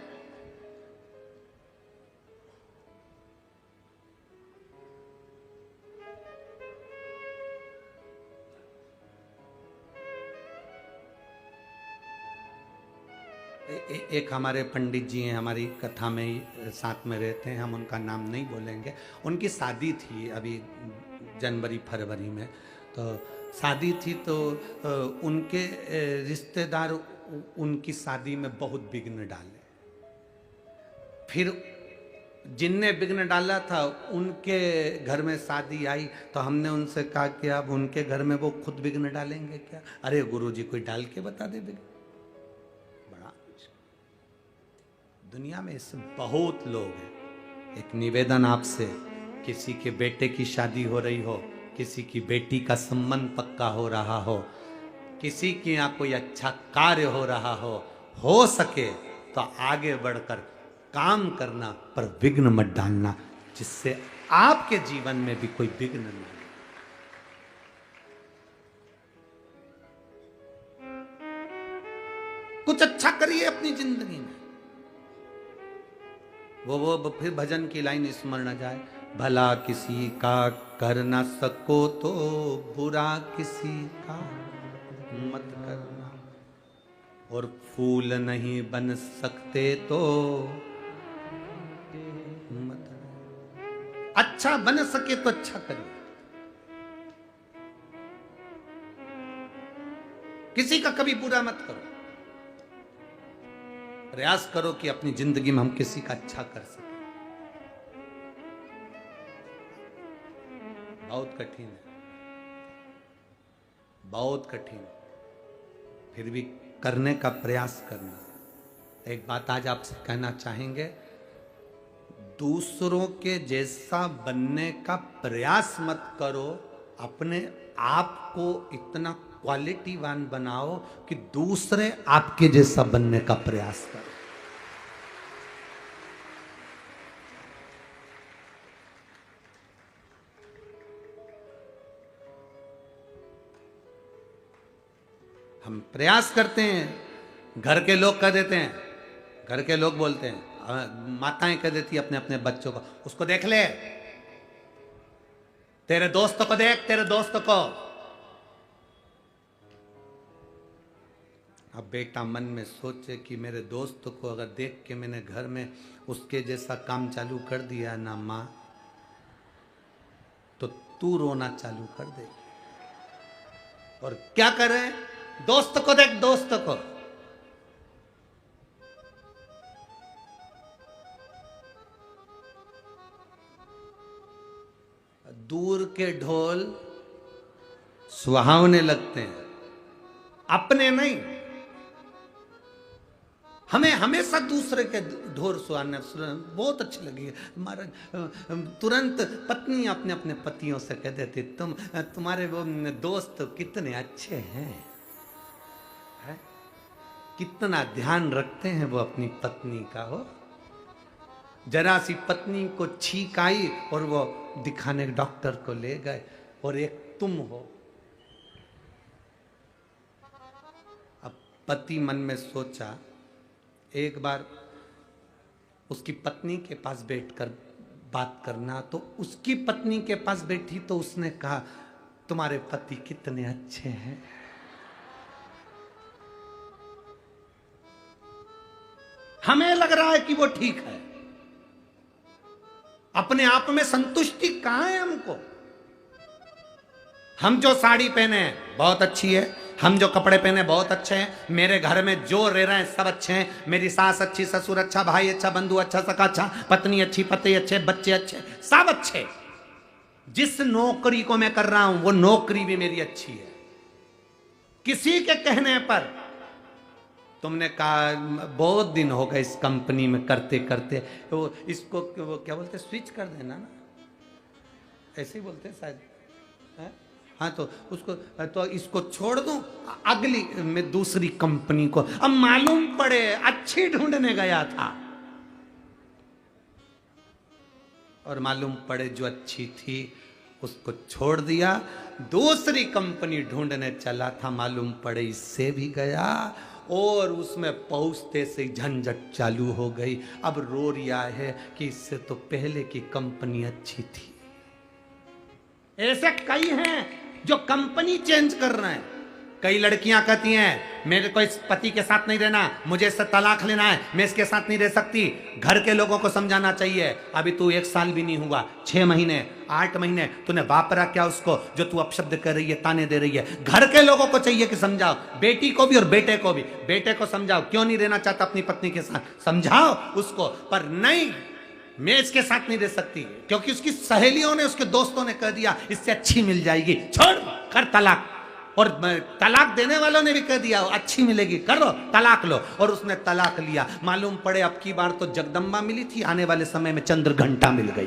एक हमारे पंडित जी हैं, हमारी कथा में ही साथ में रहते हैं, हम उनका नाम नहीं बोलेंगे। उनकी शादी थी अभी जनवरी फरवरी में, तो शादी थी तो उनके रिश्तेदार उनकी शादी में बहुत विघ्न डाले। फिर जिनने विघ्न डाला था उनके घर में शादी आई तो हमने उनसे कहा कि अब उनके घर में वो खुद विघ्न डालेंगे क्या। अरे गुरुजी कोई डाल के बता दे विघ्न। दुनिया में ऐसे बहुत लोग हैं। एक निवेदन आपसे, किसी के बेटे की शादी हो रही हो, किसी की बेटी का संबंध पक्का हो रहा हो, किसी के यहाँ कोई अच्छा कार्य हो रहा हो सके तो आगे बढ़कर काम करना पर विघ्न मत डालना, जिससे आपके जीवन में भी कोई विघ्न न आए। कुछ अच्छा करिए अपनी जिंदगी में। वो फिर भजन की लाइन स्मरण जाए, भला किसी का कर ना सको तो बुरा किसी का मत करना, और फूल नहीं बन सकते तो मत। अच्छा बन सके तो अच्छा करिए, किसी का कभी बुरा मत करो। प्रयास करो कि अपनी जिंदगी में हम किसी का अच्छा कर सकें। बहुत कठिन है, बहुत कठिन, फिर भी करने का प्रयास करना। एक बात आज आपसे कहना चाहेंगे, दूसरों के जैसा बनने का प्रयास मत करो, अपने आप को इतना क्वालिटीवान बनाओ कि दूसरे आपके जैसा बनने का प्रयास करो। हम प्रयास करते हैं, घर के लोग कह देते हैं, घर के लोग बोलते हैं, माताएं कह देती अपने अपने बच्चों को, उसको देख ले, तेरे दोस्त को देख, तेरे दोस्त को। अब बेटा मन में सोचे कि मेरे दोस्त को अगर देख के मैंने घर में उसके जैसा काम चालू कर दिया ना माँ, तो तू रोना चालू कर दे। और क्या करे, दोस्त को देख, दोस्त को। दूर के ढोल सुहावने लगते हैं, अपने नहीं। हमें हमेशा दूसरे के ढोल सुहाने बहुत अच्छी लगी है। हमारा तुरंत पत्नी अपने अपने पतियों से कह देती, तुम्हारे वो दोस्त कितने अच्छे हैं, है? कितना ध्यान रखते हैं वो अपनी पत्नी का। हो जरा सी पत्नी को छींक आई और वो दिखाने डॉक्टर को ले गए, और एक तुम हो। अब पति मन में सोचा, एक बार उसकी पत्नी के पास बैठकर बात करना, तो उसकी पत्नी के पास बैठी तो उसने कहा, तुम्हारे पति कितने अच्छे हैं। हमें लग रहा है कि वो ठीक है, अपने आप में संतुष्टि कहां है हमको। हम जो साड़ी पहने हैं बहुत अच्छी है, हम जो कपड़े पहने बहुत अच्छे हैं, मेरे घर में जो रह रहे हैं सब अच्छे हैं, मेरी सास अच्छी, ससुर अच्छा, भाई अच्छा, बंधु अच्छा, सखा अच्छा, पत्नी अच्छी, पति अच्छे, बच्चे अच्छे, सब अच्छे। जिस नौकरी को मैं कर रहा हूं वो नौकरी भी मेरी अच्छी है। किसी के कहने पर तुमने कहा बहुत दिन हो गए इस कंपनी में करते करते, तो इसको वो क्या बोलते, स्विच कर देना ना, ऐसे ही बोलते शायद, है? हाँ, तो उसको, तो इसको छोड़ दूं, अगली में दूसरी कंपनी को। अब मालूम पड़े अच्छी ढूंढने गया था, और मालूम पड़े जो अच्छी थी उसको छोड़ दिया, दूसरी कंपनी ढूंढने चला था, मालूम पड़े इससे भी गया, और उसमें पहुंचते से झंझट चालू हो गई। अब रो रिया है कि इससे तो पहले की कंपनी अच्छी थी। ऐसे कई हैं जो कंपनी चेंज कर रहे हैं। कई लड़कियां कहती हैं मेरे को इस पति के साथ नहीं रहना, मुझे इससे तलाक लेना है, मैं इसके साथ नहीं रह सकती। घर के लोगों को समझाना चाहिए, अभी तू 1 साल भी नहीं हुआ, 6 महीने 8 महीने तूने वापरा क्या उसको जो तू अपशब्द कर रही है, ताने दे रही है। घर के लोगों को चाहिए कि समझाओ, बेटी को भी और बेटे को भी। बेटे को समझाओ क्यों नहीं रहना चाहता अपनी पत्नी के साथ, समझाओ उसको, पर नहीं मैं इसके साथ नहीं रह सकती क्योंकि उसकी सहेलियों ने, उसके दोस्तों ने कह दिया इससे अच्छी मिल जाएगी, छोड़ कर तलाक। और तलाक देने वालों ने भी कह दिया अच्छी मिलेगी, कर लो तलाक लो, और उसने तलाक लिया। मालूम पड़े अब की बार तो जगदम्बा मिली थी, आने वाले समय में चंद्र घंटा मिल गई।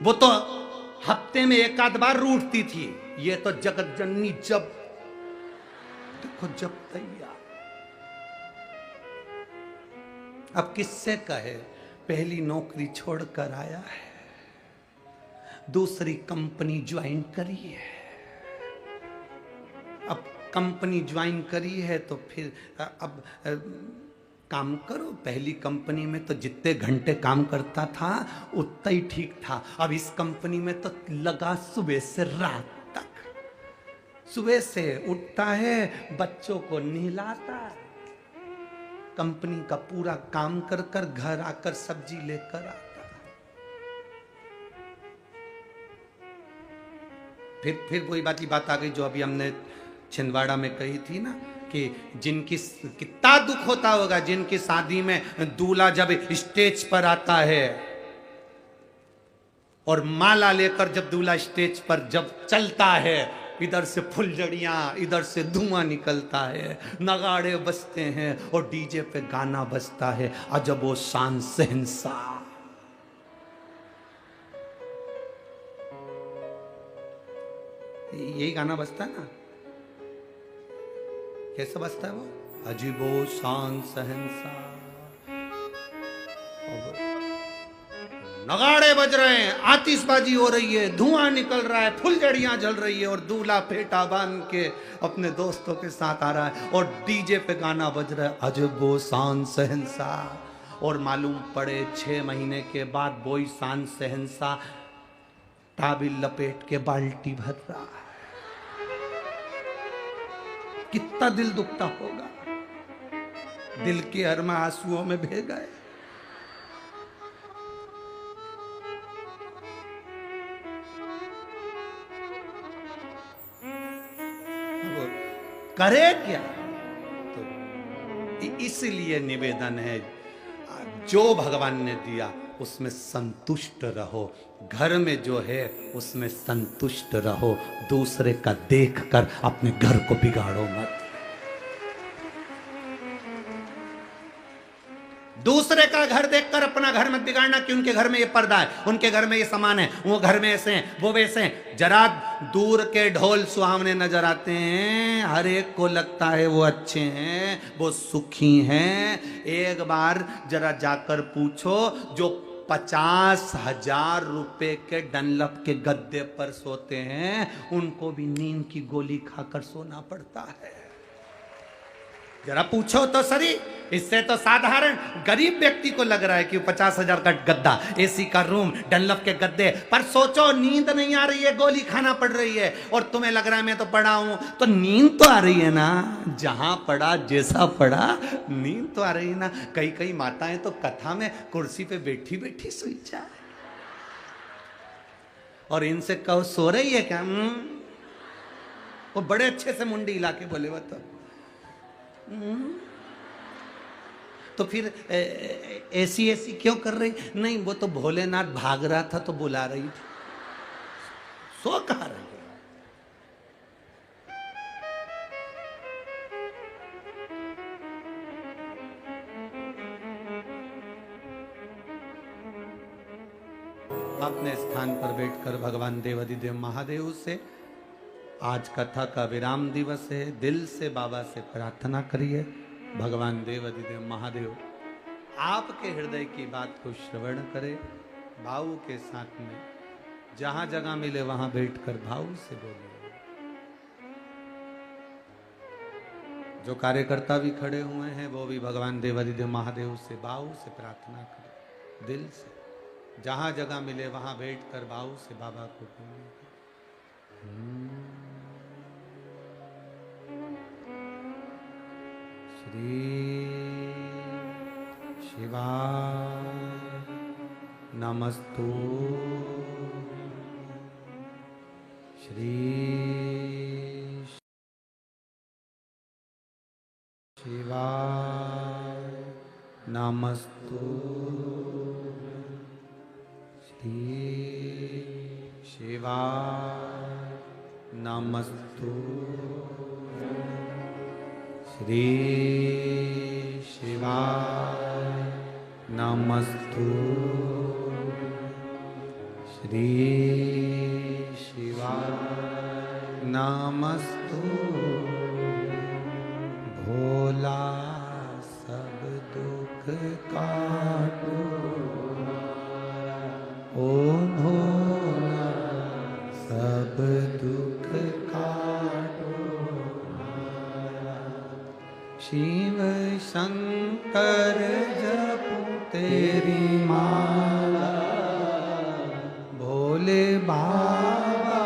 वो तो हफ्ते में 1 आध बार रूठती थी, ये तो जगत जननी जब देखो जब तैयार। अब किससे कहे, पहली नौकरी छोड़कर आया है, दूसरी कंपनी ज्वाइन करी है। अब कंपनी ज्वाइन करी है तो फिर अब काम करो। पहली कंपनी में तो जितने घंटे काम करता था उतना ही ठीक था, अब इस कंपनी में तो लगा सुबह से रात तक। सुबह से उठता है, बच्चों को नहलाता है, कंपनी का पूरा काम कर कर घर आकर सब्जी लेकर आता है। फिर वही बात आ गई जो अभी हमने छिंदवाड़ा में कही थी ना, कि जिनकी कितना दुख होता होगा जिनकी शादी में दूल्हा जब स्टेज पर आता है और माला लेकर जब दूल्हा स्टेज पर जब चलता है, इधर से फुलझड़ियां, इधर से धुआं निकलता है, नगाड़े बजते हैं और डीजे पे गाना बजता है, अजब वो शान शहंशाह। यही गाना बजता है ना, कैसे बजता है वो, अजीबो शान शहंशाह। नगाड़े बज रहे हैं, आतिशबाजी हो रही है, धुआं निकल रहा है, फुलझड़ियां जल रही है और दूल्हा फेटा बांध के अपने दोस्तों के साथ आ रहा है और डीजे पे गाना बज रहा है अजबो शान शहंशाह। और मालूम पड़े 6 महीने के बाद वही शान शहंशाह टाबिल लपेट के बाल्टी भर रहा है। कितना दिल दुखता होगा, दिल के अरमा आंसुओं में बह गए। करे क्या? तो इसलिए निवेदन है, जो भगवान ने दिया उसमें संतुष्ट रहो, घर में जो है उसमें संतुष्ट रहो, दूसरे का देखकर अपने घर को बिगाड़ो मत। दूसरे का घर देखकर अपना घर मत बिगाड़ना कि उनके घर में ये पर्दा है, उनके घर में ये सामान है, वो घर में ऐसे हैं, वो वैसे हैं। जरा दूर के ढोल सुहावने नजर आते हैं, हर एक को लगता है वो अच्छे हैं, वो सुखी हैं। एक बार जरा जाकर पूछो, जो 50,000 रुपए के डनलप के गद्दे पर सोते हैं, उनको भी नींद की गोली खाकर सोना पड़ता है। जरा पूछो तो सही। इससे तो साधारण गरीब व्यक्ति को लग रहा है कि 50,000 का गद्दा, एसी का रूम, डनलप के गद्दे पर सोचो, नींद नहीं आ रही है, गोली खाना पड़ रही है, और तुम्हें लग रहा है मैं तो पड़ा हूं, तो नींद तो आ रही है ना। जहां पड़ा, जैसा पड़ा, नींद तो आ रही है ना। कई माताएं तो कथा में कुर्सी पे बैठी बैठी सोई जाए, और इनसे कहो सो रही है क्या? वो बड़े अच्छे से मुंडी हिला के बोले बता। तो फिर ऐसी क्यों कर रही? नहीं, वो तो भोलेनाथ भाग रहा था तो बुला रही थी, सो कहा रही है। अपने स्थान पर बैठकर भगवान देवाधिदेव महादेव से आज कथा का विराम दिवस है, दिल से बाबा से प्रार्थना करिए, भगवान देवाधिदेव महादेव आपके हृदय की बात को श्रवण करे, भाव के साथ में जहां जगह मिले वहां बैठकर भाव से बोलिए। जो कार्यकर्ता भी खड़े हुए हैं वो भी भगवान देवाधिदेव महादेव से भाव से प्रार्थना करें, दिल से जहां जगह मिले वहां बैठकर भाव से बाबा को बोलिए। श्री शिवाय नमस्तु, श्री शिवाय नमस्तु, श्री शिवाय नमस्तु, श्री शिवाय नमस्तु, श्री शिवाय नमस्तु। भोला सब दुख काटो, ओ भोला सब दुख काटो, शिव शंकर जपू तेरी माला, भोले बाबा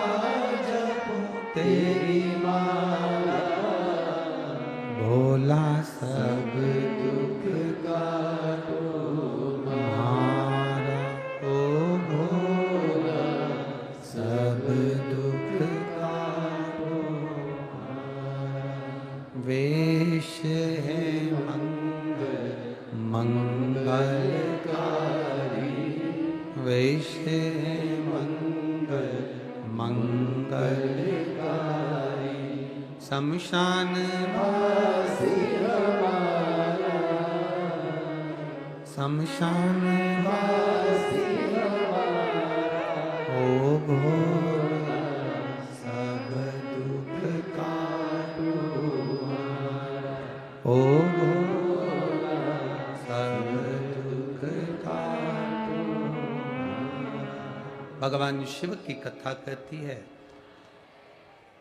जपू तेरी माला, भोला सब दुख काटो हमारा, ओ भोला सब दुख काटो हमारा। वेश है मंगलकारी, वेश है मंगलकारी, शमशान वासी हमारा, शमशान वासी हमारा, ओ भोला सब दुख काटो हमारा, ओ भोला सब दुख काटो हमारा। भगवान शिव की कथा कहती है,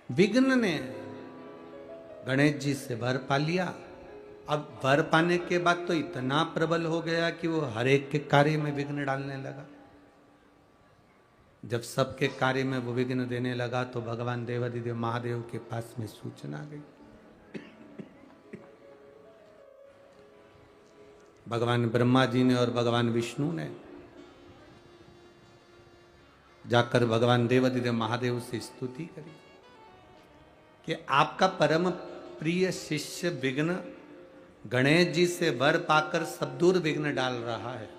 विघ्न ने गणेश जी से वर पा लिया। अब वर पाने के बाद तो इतना प्रबल हो गया कि वो हर एक के कार्य में विघ्न डालने लगा। जब सबके कार्य में वो विघ्न देने लगा तो भगवान देवाधिदेव महादेव के पास में सूचना गई। भगवान ब्रह्मा जी ने और भगवान विष्णु ने जाकर भगवान देवाधिदेव महादेव से स्तुति करी कि आपका परम प्रिय शिष्य विघ्न गणेश जी से वर पाकर सब दूर विघ्न डाल रहा है।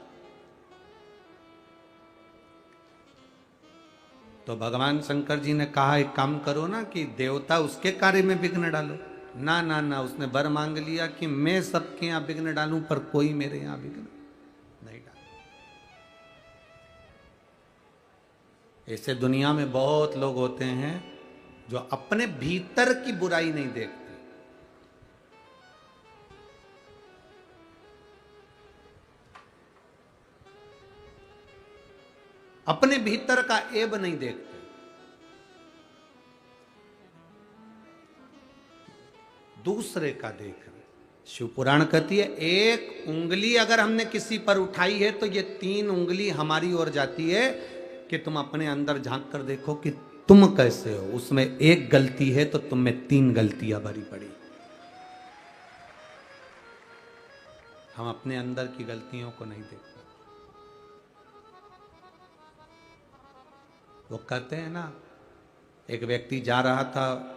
तो भगवान शंकर जी ने कहा, एक काम करो ना कि देवता उसके कार्य में विघ्न डालो। ना ना ना, उसने वर मांग लिया कि मैं सबके यहां विघ्न डालूं पर कोई मेरे यहां विघ्न नहीं डाल। ऐसे दुनिया में बहुत लोग होते हैं जो अपने भीतर की बुराई नहीं देखते। अपने भीतर का ऐब नहीं देखते। दूसरे का देख रहे। शिव पुराण कहती है, एक उंगली अगर हमने किसी पर उठाई है तो ये 3 उंगली हमारी ओर जाती है कि तुम अपने अंदर झांक कर देखो कि तुम कैसे हो। उसमें एक गलती है तो तुम में 3 गलतियां भरी पड़ी। हम अपने अंदर की गलतियों को नहीं देखते। वो कहते हैं ना, एक व्यक्ति जा रहा था,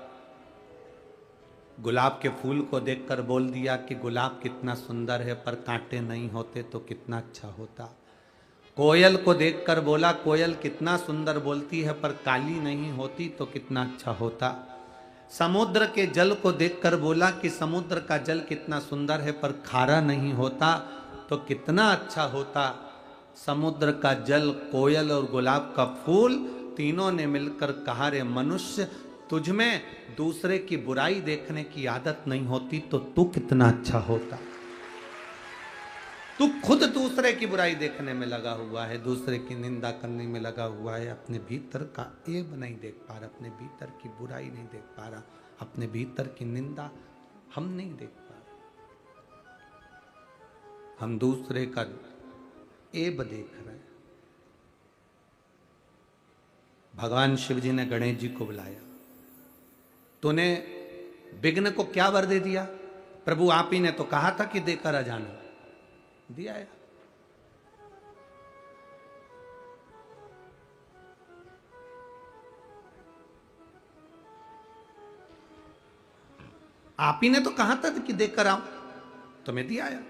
गुलाब के फूल को देखकर बोल दिया कि गुलाब कितना सुंदर है, पर कांटे नहीं होते तो कितना अच्छा होता। कोयल को देखकर बोला, कोयल कितना सुंदर बोलती है, पर काली नहीं होती तो कितना अच्छा होता। समुद्र के जल को देखकर बोला कि समुद्र का जल कितना सुंदर है, पर खारा नहीं होता तो कितना अच्छा होता। समुद्र का जल, कोयल और गुलाब का फूल तीनों ने मिलकर कहा, रे मनुष्य, तुझमें दूसरे की बुराई देखने की आदत नहीं होती तो तू कितना अच्छा होता। तू खुद दूसरे की बुराई देखने में लगा हुआ है, दूसरे की निंदा करने में लगा हुआ है, अपने भीतर का ऐब नहीं देख पा रहा, अपने भीतर की बुराई नहीं देख पा रहा, अपने भीतर की निंदा हम नहीं देख पा रहे। हम दूसरे का ऐब देख रहे हैं। भगवान शिव जी ने गणेश जी को बुलाया। तूने विघ्न को क्या वर दे दिया? प्रभु आप ही ने तो कहा था कि देकर आ जाना। दिया है। आप ही ने तो कहा था कि देकर आओ, तो मैं दिया आया।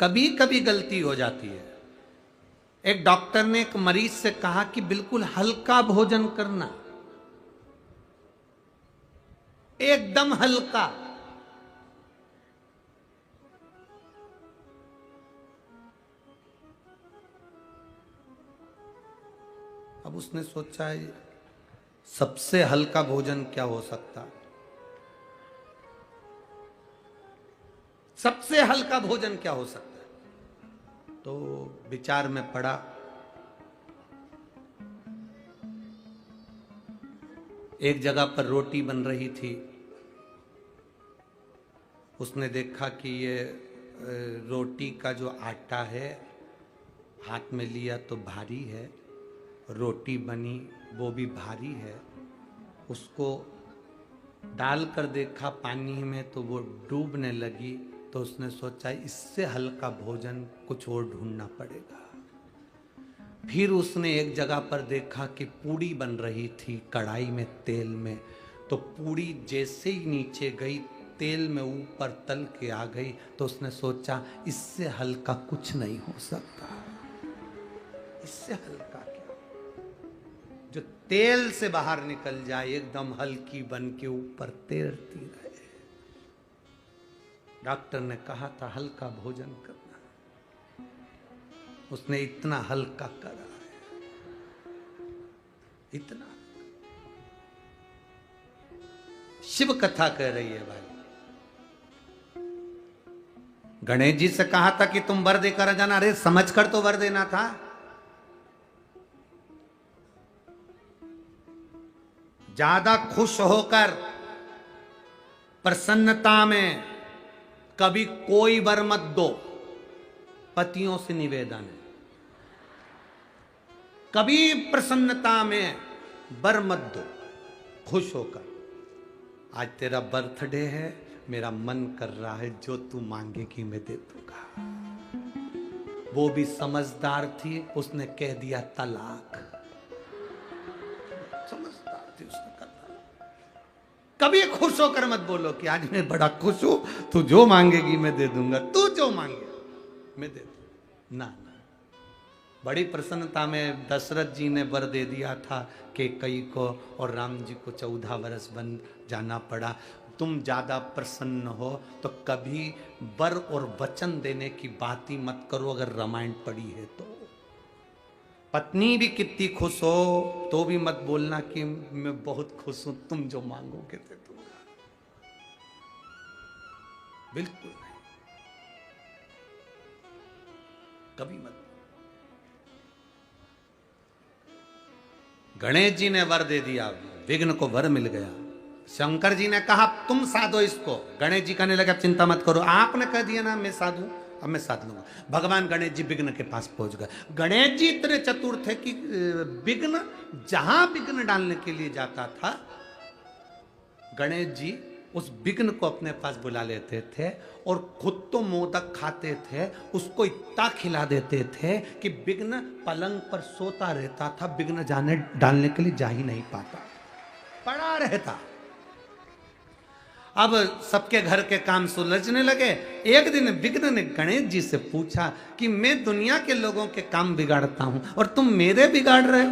कभी कभी गलती हो जाती है। एक डॉक्टर ने एक मरीज से कहा कि बिल्कुल हल्का भोजन करना, एकदम हल्का। अब उसने सोचा है सबसे हल्का भोजन क्या हो सकता, सबसे हल्का भोजन क्या हो सकता है। तो विचार में पड़ा। एक जगह पर रोटी बन रही थी। उसने देखा कि ये रोटी का जो आटा है, हाथ में लिया तो भारी है, रोटी बनी वो भी भारी है। उसको डालकर देखा पानी में तो वो डूबने लगी। तो उसने सोचा इससे हल्का भोजन कुछ और ढूंढना पड़ेगा। फिर उसने एक जगह पर देखा कि पूड़ी बन रही थी कढ़ाई में, तेल में। तो पूड़ी जैसे ही नीचे गई, तेल में ऊपर तल के आ गई। तो उसने सोचा इससे हल्का कुछ नहीं हो सकता। इससे हल्का क्या, जो तेल से बाहर निकल जाए, एकदम हल्की बन के ऊपर तैरती रहे। डॉक्टर ने कहा था हल्का भोजन करना, उसने इतना हल्का करा है, इतना। शिव कथा कह रही है भाई। गणेश जी से कहा था कि तुम वर देकर आ जाना। अरे समझ कर तो वर देना था। ज्यादा खुश होकर प्रसन्नता में कभी कोई वर मत दो। पतियों से निवेदन है, कभी प्रसन्नता में वर मत दो। खुश होकर, आज तेरा बर्थडे है, मेरा मन कर रहा है जो तू मांगेगी मैं दे दूंगा। वो भी समझदार थी, उसने कह दिया तलाक। समझदार थी, उसने कहा कभी खुश होकर मत बोलो कि आज मैं बड़ा खुश हूं, तू जो मांगेगी मैं दे दूंगा, तू जो मांगे मैं दे दूंगा। ना, बड़ी प्रसन्नता में दशरथ जी ने वर दे दिया था कि कई को, और राम जी को 14 वर्ष बन जाना पड़ा। तुम ज्यादा प्रसन्न हो तो कभी वर और वचन देने की बात ही मत करो। अगर रामायण पढ़ी है तो पत्नी भी कितनी खुश हो तो भी मत बोलना कि मैं बहुत खुश हूं, तुम जो मांगोगे दे दूंगा। बिल्कुल नहीं, कभी मत। गणेश जी ने वर दे दिया, विघ्न को वर मिल गया। शंकर जी ने कहा तुम साधो इसको। गणेश जी कहने लगे चिंता मत करो, आपने कह दिया ना मैं साधू, अब मैं साध लूंगा। भगवान गणेश जी विघ्न के पास पहुंच गए। गणेश जी इतने चतुर थे कि विघ्न जहां विघ्न डालने के लिए जाता था, गणेश जी उस विघ्न को अपने पास बुला लेते थे और खुद तो मोदक खाते थे, उसको इतना खिला देते थे कि विघ्न पलंग पर सोता रहता था, विघ्न जाने डालने के लिए जा ही नहीं पाता, पड़ा रहता। अब सबके घर के काम सुलझने लगे। एक दिन विघ्न ने गणेश जी से पूछा कि मैं दुनिया के लोगों के काम बिगाड़ता हूं और तुम मेरे बिगाड़ रहे हो,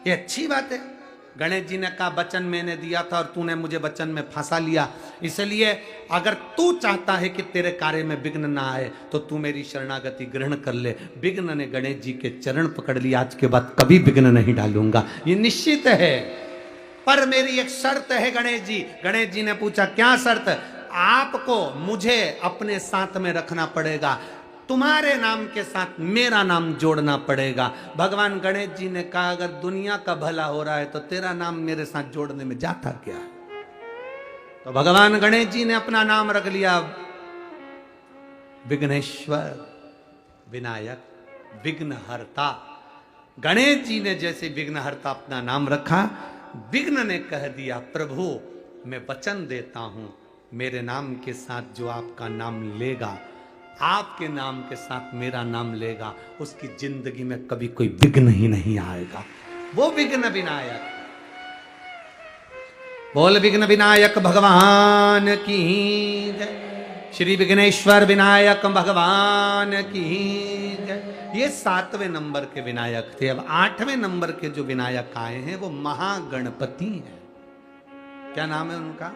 ये अच्छी बात है। गणेश जी ने कहा वचन मैंने दिया था और तूने मुझे वचन में फंसा लिया, इसलिए अगर तू चाहता है कि तेरे कार्य में विघ्न ना आए तो तू मेरी शरणागति ग्रहण कर ले। विघ्न ने गणेश जी के चरण पकड़ लिया, आज के बाद कभी विघ्न नहीं डालूंगा, ये निश्चित है, पर मेरी एक शर्त है गणेश जी। गणेश जी ने पूछा क्या शर्त? आपको मुझे अपने साथ में रखना पड़ेगा, तुम्हारे नाम के साथ मेरा नाम जोड़ना पड़ेगा। भगवान गणेश जी ने कहा अगर दुनिया का भला हो रहा है तो तेरा नाम मेरे साथ जोड़ने में जाता क्या? तो भगवान गणेश जी ने अपना नाम रख लिया विघ्नेश्वर, विनायक, विघ्नहर्ता। गणेश जी ने जैसे विघ्नहर्ता अपना नाम रखा, विघ्न ने कह दिया प्रभु मैं वचन देता हूं मेरे नाम के साथ जो आपका नाम लेगा, आपके नाम के साथ मेरा नाम लेगा, उसकी जिंदगी में कभी कोई विघ्न ही नहीं आएगा। वो विघ्न विनायक, बोल विघ्न विनायक भगवान की जय, श्री विघ्नेश्वर विनायक भगवान की जय। ये 7वें नंबर के विनायक थे। अब 8वें नंबर के जो विनायक आए हैं वो महागणपति हैं। क्या नाम है उनका?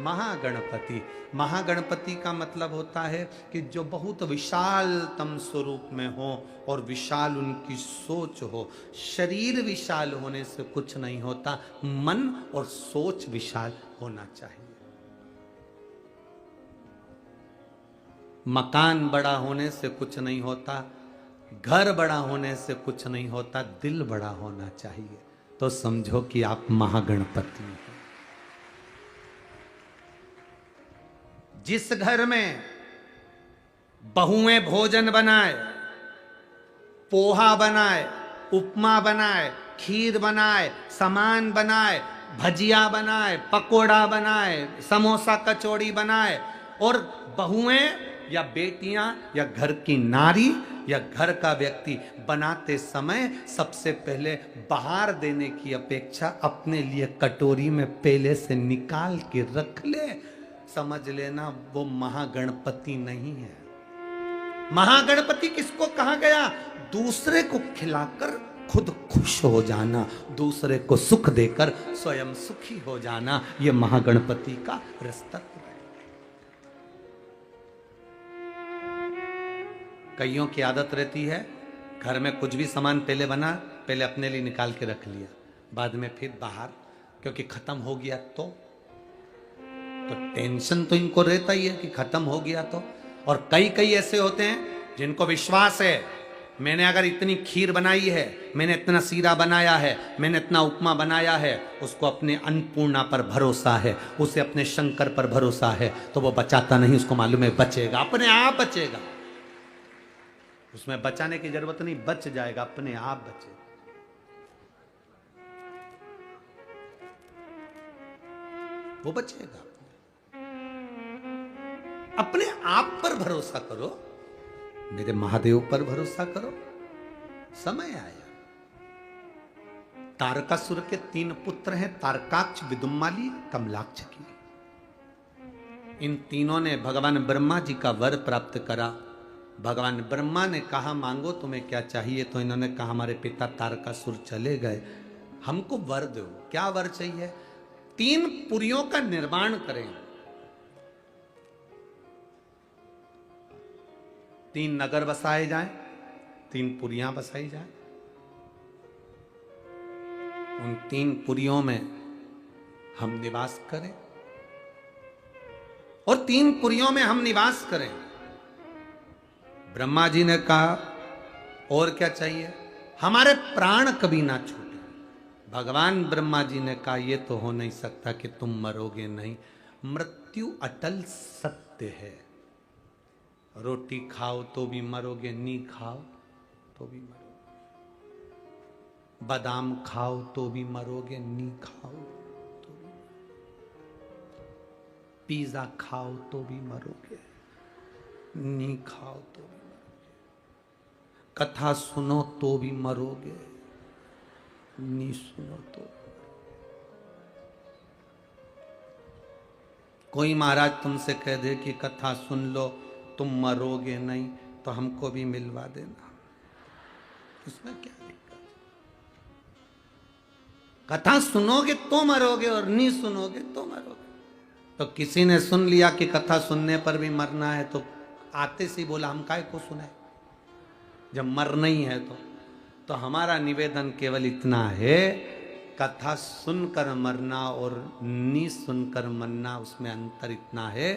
महागणपति। महागणपति का मतलब होता है कि जो बहुत विशालतम स्वरूप में हो और विशाल उनकी सोच हो। शरीर विशाल होने से कुछ नहीं होता, मन और सोच विशाल होना चाहिए। मकान बड़ा होने से कुछ नहीं होता, घर बड़ा होने से कुछ नहीं होता, दिल बड़ा होना चाहिए। तो समझो कि आप महागणपति हैं। जिस घर में बहुएं भोजन बनाए, पोहा बनाए, उपमा बनाए, खीर बनाए, सामान बनाए, भजिया बनाए, पकोड़ा बनाए, समोसा कचौड़ी बनाए, और बहुएं या बेटियां या घर की नारी या घर का व्यक्ति बनाते समय सबसे पहले बाहर देने की अपेक्षा अपने लिए कटोरी में पहले से निकाल के रख ले, समझ लेना वो महागणपति नहीं है। महागणपति किसको कहा गया? दूसरे को खिलाकर खुद खुश हो जाना, दूसरे को सुख देकर स्वयं सुखी हो जाना, ये महागणपति का रस्तत्व है। कईयों की आदत रहती है घर में कुछ भी सामान पहले बना, पहले अपने लिए निकाल के रख लिया, बाद में फिर बाहर, क्योंकि खत्म हो गया तो टेंशन तो इनको रहता ही है कि खत्म हो गया तो। और कई ऐसे होते हैं जिनको विश्वास है मैंने अगर इतनी खीर बनाई है, मैंने इतना सीरा बनाया है, मैंने इतना उपमा बनाया है, उसको अपने अन्नपूर्णा पर भरोसा है, उसे अपने शंकर पर भरोसा है, तो वो बचाता नहीं, उसको मालूम है बचेगा, अपने आप बचेगा, उसमें बचाने की जरूरत नहीं, बच जाएगा, अपने आप बचेगा। वो बचेगा। अपने आप पर भरोसा करो, मेरे महादेव पर भरोसा करो, समय आया। तारकासुर के 3 पुत्र हैं, तारकाक्ष, विदुम्माली, कमलाक्ष की। इन तीनों ने भगवान ब्रह्मा जी का वर प्राप्त करा। भगवान ब्रह्मा ने कहा मांगो तुम्हें क्या चाहिए, तो इन्होंने कहा हमारे पिता तारकासुर चले गए, हमको वर दो। क्या वर चाहिए? 3 पुरियों का निर्माण करें, 3 नगर बसाए जाएं, 3 पुरियां बसाई जाएं। उन 3 पुरियों में हम निवास करें और 3 पुरियों में हम निवास करें। ब्रह्मा जी ने कहा और क्या चाहिए? हमारे प्राण कभी ना छूटे। भगवान ब्रह्मा जी ने कहा यह तो हो नहीं सकता कि तुम मरोगे नहीं, मृत्यु अटल सत्य है। रोटी खाओ तो भी मरोगे, नी खाओ तो भी मरोगे, बादाम खाओ तो भी मरोगे, नी खाओ तो भी, पिज्जा खाओ तो भी मरोगे, नी खाओ तो भी मरोगे, कथा सुनो तो भी मरोगे, नी सुनो तो। कोई महाराज तुमसे कह दे कि कथा सुन लो तुम मरोगे नहीं, तो हमको भी मिलवा देना, उसमें क्या दिक्कत? कथा सुनोगे तो मरोगे और नहीं सुनोगे तो मरोगे। तो किसी ने सुन लिया कि कथा सुनने पर भी मरना है, तो आते से बोला हम काहे को सुने, जब मरना ही है तो हमारा निवेदन केवल इतना है, कथा सुनकर मरना और नी सुनकर मरना, उसमें अंतर इतना है,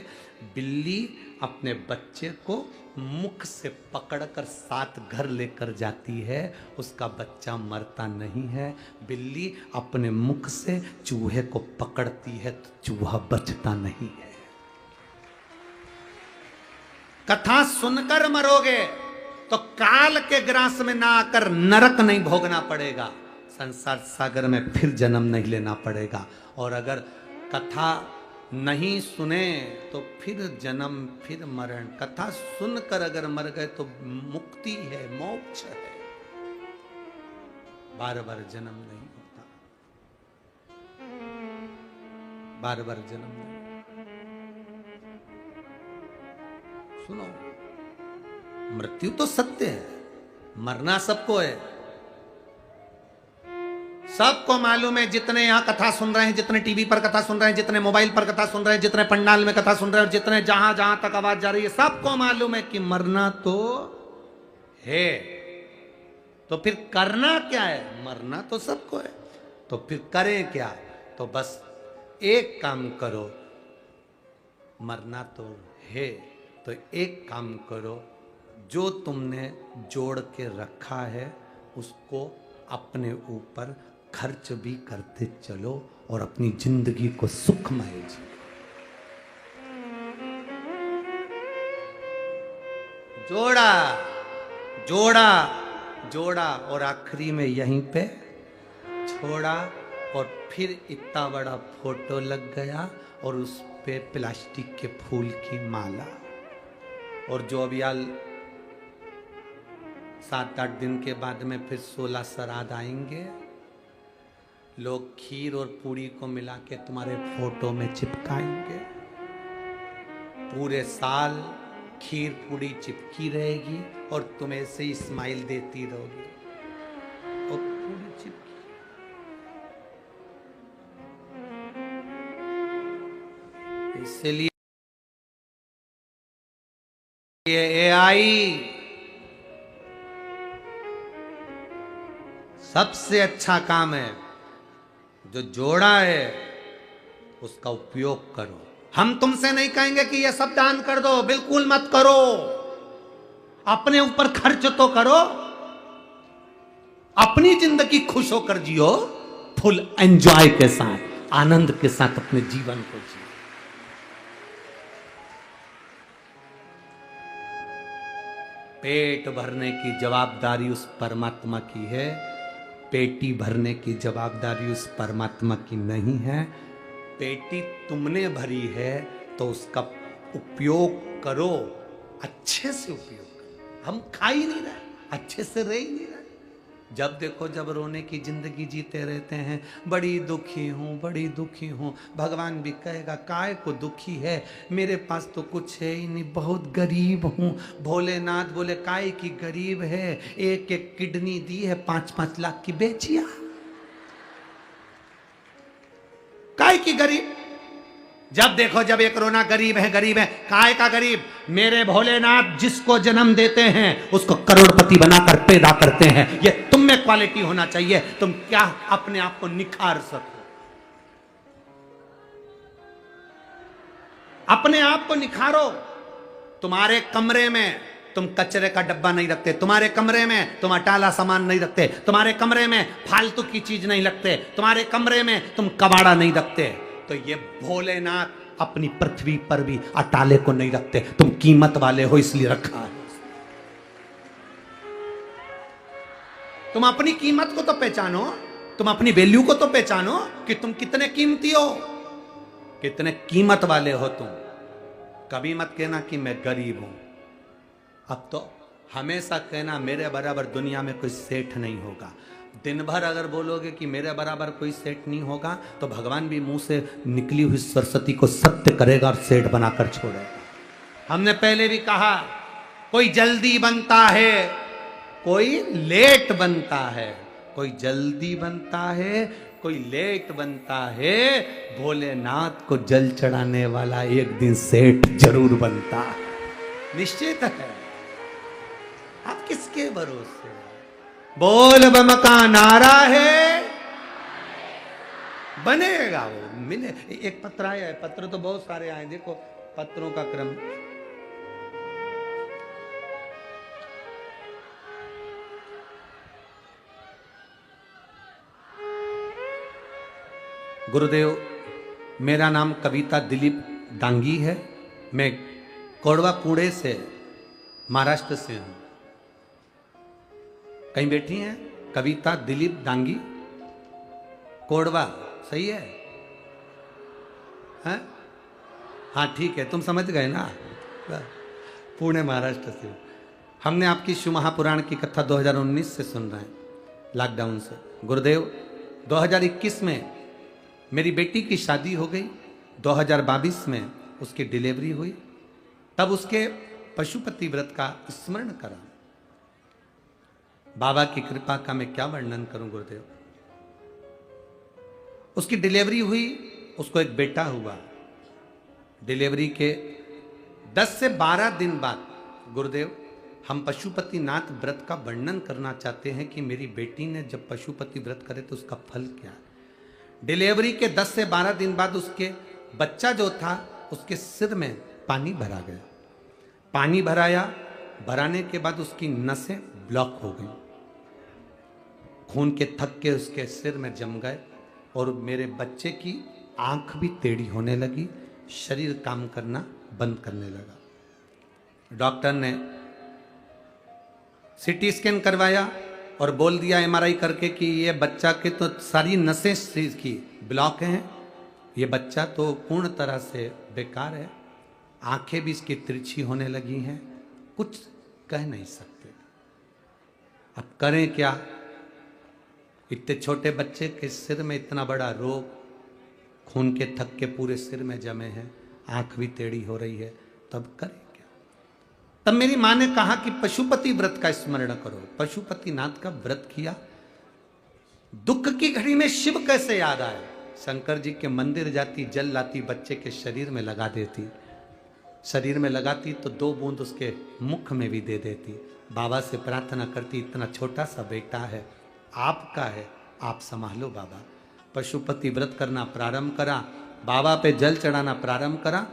बिल्ली अपने बच्चे को मुख से पकड़कर साथ घर लेकर जाती है, उसका बच्चा मरता नहीं है। बिल्ली अपने मुख से चूहे को पकड़ती है तो चूहा बचता नहीं है। कथा सुनकर मरोगे तो काल के ग्रास में ना आकर नरक नहीं भोगना पड़ेगा, संसार सागर में फिर जन्म नहीं लेना पड़ेगा। और अगर कथा नहीं सुने तो फिर जन्म, फिर मरण। कथा सुनकर अगर मर गए तो मुक्ति है, मोक्ष है, बार बार जन्म नहीं होता, बार बार जन्म नहीं। सुनो, मृत्यु तो सत्य है, मरना सबको है, सबको मालूम है। जितने यहां कथा सुन रहे हैं, जितने टीवी पर कथा सुन रहे हैं, जितने मोबाइल पर कथा सुन रहे हैं, जितने पंडाल में कथा सुन रहे हैं, जितने जहां जहां तक आवाज जा रही है, सबको मालूम है कि मरना तो है। तो फिर करना क्या है? मरना तो सबको है, तो फिर करें क्या? तो बस एक काम करो, मरना तो है तो एक काम करो, जो तुमने जोड़ के रखा है उसको अपने ऊपर खर्च भी करते चलो और अपनी जिंदगी को सुखमय जियो। जोड़ा जोड़ा जोड़ा और आखिरी में यहीं पे छोड़ा, और फिर इतना बड़ा फोटो लग गया और उस पे प्लास्टिक के फूल की माला। और जो अभी 7-8 दिन के बाद में फिर 16 श्राद्ध आएंगे, लोग खीर और पूड़ी को मिला के तुम्हारे फोटो में चिपकाएंगे। पूरे साल खीर पूड़ी चिपकी रहेगी और तुम ऐसे ही स्माइल देती रहोगी और पूरी चिपकी। इसलिए ये AI सबसे अच्छा काम है, जो जोड़ा है उसका उपयोग करो। हम तुमसे नहीं कहेंगे कि ये सब दान कर दो, बिल्कुल मत करो, अपने ऊपर खर्च तो करो। अपनी जिंदगी खुश होकर जियो, फुल एंजॉय के साथ, आनंद के साथ अपने जीवन को जियो। पेट भरने की जवाबदारी उस परमात्मा की है, पेटी भरने की जवाबदारी उस परमात्मा की नहीं है। पेटी तुमने भरी है तो उसका उपयोग करो, अच्छे से उपयोग करो। हम खा ही नहीं रहे, अच्छे से रह ही नहीं रहे। जब देखो जब रोने की जिंदगी जीते रहते हैं, बड़ी दुखी हूँ, बड़ी दुखी हूँ। भगवान भी कहेगा काय को दुखी है, मेरे पास तो कुछ है ही नहीं, बहुत गरीब हूँ। भोलेनाथ बोले काय की गरीब है, एक एक किडनी दी है, 5-5 लाख की बेचिया। काय की गरीब? जब देखो जब एक रोना गरीब है, गरीब है। काय का गरीब? मेरे भोलेनाथ जिसको जन्म देते हैं उसको करोड़पति बनाकर पैदा करते हैं। ये तुम में क्वालिटी होना चाहिए, तुम क्या अपने आप को निखार सको, अपने आप को निखारो। तुम्हारे कमरे में तुम कचरे का डब्बा नहीं रखते, तुम्हारे कमरे में तुम अटाला सामान नहीं रखते, तुम्हारे कमरे में फालतू की चीज नहीं रखते, तुम्हारे कमरे में तुम कबाड़ा नहीं रखते। तो ये भोलेनाथ अपनी पृथ्वी पर भी अटाले को नहीं रखते, तुम कीमत वाले हो इसलिए रखा है। तुम अपनी कीमत को तो पहचानो, तुम अपनी वैल्यू को तो पहचानो कि तुम कितने कीमती हो, कितने कीमत वाले हो तुम। कभी मत कहना कि मैं गरीब हूं। अब तो हमेशा कहना मेरे बराबर दुनिया में कोई सेठ नहीं होगा। दिन भर अगर बोलोगे कि मेरे बराबर कोई सेठ नहीं होगा तो भगवान भी मुंह से निकली हुई सरस्वती को सत्य करेगा और सेठ बनाकर छोड़ेगा। हमने पहले भी कहा, कोई जल्दी बनता है, कोई लेट बनता है, कोई जल्दी बनता है, कोई लेट बनता है। भोलेनाथ को जल चढ़ाने वाला एक दिन सेठ जरूर बनता है, निश्चित है। आप किसके भरोसे? बोल बम का नारा है, बनेगा वो, मिले। एक पत्र आया है, पत्र तो बहुत सारे आए, देखो पत्रों का क्रम। गुरुदेव, मेरा नाम कविता दिलीप डांगी है, मैं कोडवा पुणे से, महाराष्ट्र से हूं। कहीं बैठी हैं? कविता दिलीप डांगी, कोडवा, सही है? हैं? हाँ ठीक है, तुम समझ गए ना। पुणे महाराष्ट्र से। हमने आपकी शिव महापुराण की कथा 2019 से सुन रहे हैं, लॉकडाउन से। गुरुदेव, 2021 में मेरी बेटी की शादी हो गई, 2022 में उसकी डिलीवरी हुई। तब उसके पशुपति व्रत का स्मरण करा। बाबा की कृपा का मैं क्या वर्णन करूं गुरुदेव। उसकी डिलीवरी हुई, उसको एक बेटा हुआ। डिलीवरी के 10 से 12 दिन बाद गुरुदेव, हम पशुपति नाथ व्रत का वर्णन करना चाहते हैं कि मेरी बेटी ने जब पशुपति व्रत करे तो उसका फल क्या है। डिलीवरी के 10 से 12 दिन बाद उसके बच्चा जो था उसके सिर में पानी भरा गया। पानी भराया, भराने के बाद उसकी नसें ब्लॉक हो गई, खून के थक्के उसके सिर में जम गए और मेरे बच्चे की आंख भी टेढ़ी होने लगी, शरीर काम करना बंद करने लगा। डॉक्टर ने सीटी स्कैन करवाया और बोल दिया एमआरआई करके कि ये बच्चा के तो सारी नसें की ब्लॉक हैं, ये बच्चा तो पूर्ण तरह से बेकार है, आंखें भी इसकी तिरछी होने लगी हैं, कुछ कह नहीं सकते। अब करें क्या? इतने छोटे बच्चे के सिर में इतना बड़ा रोग, खून के थक्के पूरे सिर में जमे हैं, आंख भी टेढ़ी हो रही है, तब करें क्या? तब मेरी मां ने कहा कि पशुपति व्रत का स्मरण करो। पशुपति नाथ का व्रत किया। दुख की घड़ी में शिव कैसे याद आए? शंकर जी के मंदिर जाती, जल लाती, बच्चे के शरीर में लगा देती, शरीर में लगाती तो 2 बूंद उसके मुख में भी दे देती। बाबा से प्रार्थना करती, इतना छोटा सा बेटा है, आपका है, आप संभालो बाबा। पशुपति व्रत करना प्रारंभ करा, बाबा पे जल चढ़ाना प्रारंभ करा।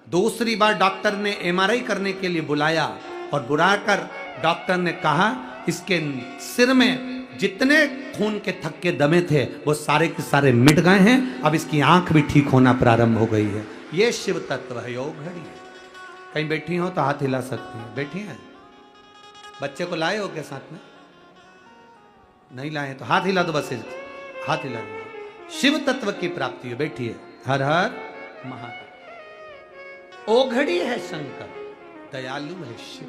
दूसरी बार डॉक्टर ने एमआरआई करने के लिए बुलाया और बुलाकर डॉक्टर ने कहा इसके सिर में जितने खून के थक्के दमे थे वो सारे के सारे मिट गए हैं। अब इसकी आंख भी ठीक होना प्रारंभ हो गई है। ये शिव तत्व है, योग घड़ी है। कहीं बैठी हो तो हाथ हिला सकती है। बैठी हैं? बच्चे को लाए हो क्या साथ में? नहीं लाए तो हाथ हिला दो, बस हाथ हिला दो। शिव तत्व की प्राप्ति है। बैठिए। हर हर महादेव। ओघड़ी है शंकर, दयालु है शिव।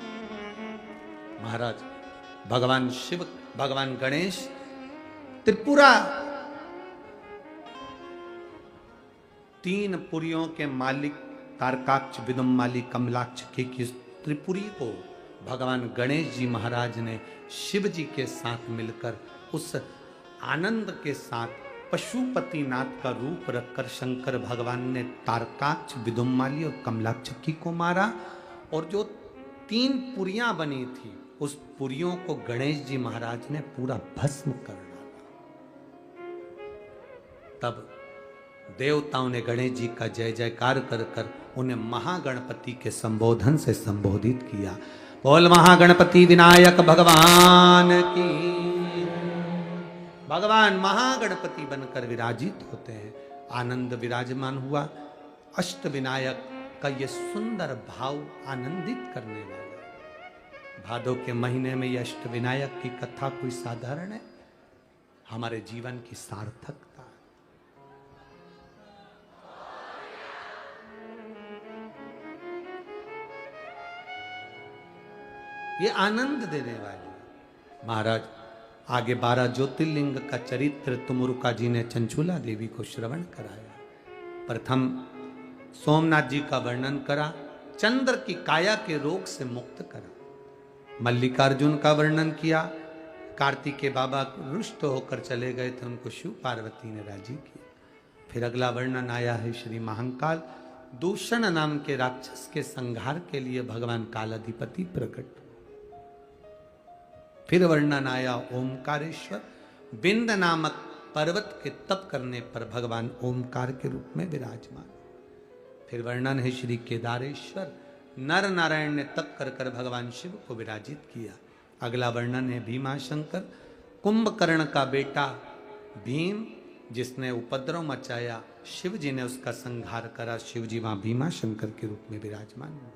महाराज भगवान शिव, भगवान गणेश त्रिपुरा, 3 पुरियों के मालिक तारकाक्ष, विदुम्माली, कमलाक्ष की त्रिपुरी को भगवान गणेश जी महाराज ने शिव जी के साथ मिलकर उस आनंद के साथ पशुपतिनाथ का रूप रखकर शंकर भगवान ने तारकाक्ष, विदुम्माली और कमलाक्षकी को मारा। और जो 3 पुरियां बनी थी उस पुरियों को गणेश जी महाराज ने पूरा भस्म कर डाला। तब देवताओं ने गणेश जी का जय जयकार कर कर उन्हें महागणपति के संबोधन से संबोधित किया। बोल महागणपति विनायक भगवान की। भगवान महागणपति बनकर विराजित होते हैं। आनंद विराजमान हुआ। अष्ट विनायक का ये सुंदर भाव आनंदित करने वाला। भादो के महीने में ये अष्ट विनायक की कथा कोई साधारण है? हमारे जीवन की सार्थकता। ये आनंद देने वाली। महाराज आगे 12 ज्योतिर्लिंग का चरित्र तुमुरुका जी ने चंचूला देवी को श्रवण कराया। प्रथम सोमनाथ जी का वर्णन करा, चंद्र की काया के रोग से मुक्त करा। मल्लिकार्जुन का वर्णन किया, कार्तिकेय बाबा रुष्ट होकर चले गए थे, उनको शिव पार्वती ने राजी किया। फिर अगला वर्णन आया है श्री महाकाल, दूषण नाम के राक्षस के संहार के लिए भगवान कालाधिपति प्रकट। फिर वर्णन आया ओमकारेश्वर, बिंद नामक पर्वत के तप करने पर भगवान ओमकार के रूप में विराजमान। फिर वर्णन है श्री केदारेश्वर, नर नारायण ने तप कर कर भगवान शिव को विराजित किया। अगला वर्णन है भीमाशंकर, कुंभकर्ण का बेटा भीम जिसने उपद्रव मचाया, शिव जी ने उसका संहार करा। शिव जी वहां भीमाशंकर के रूप में विराजमान हुए।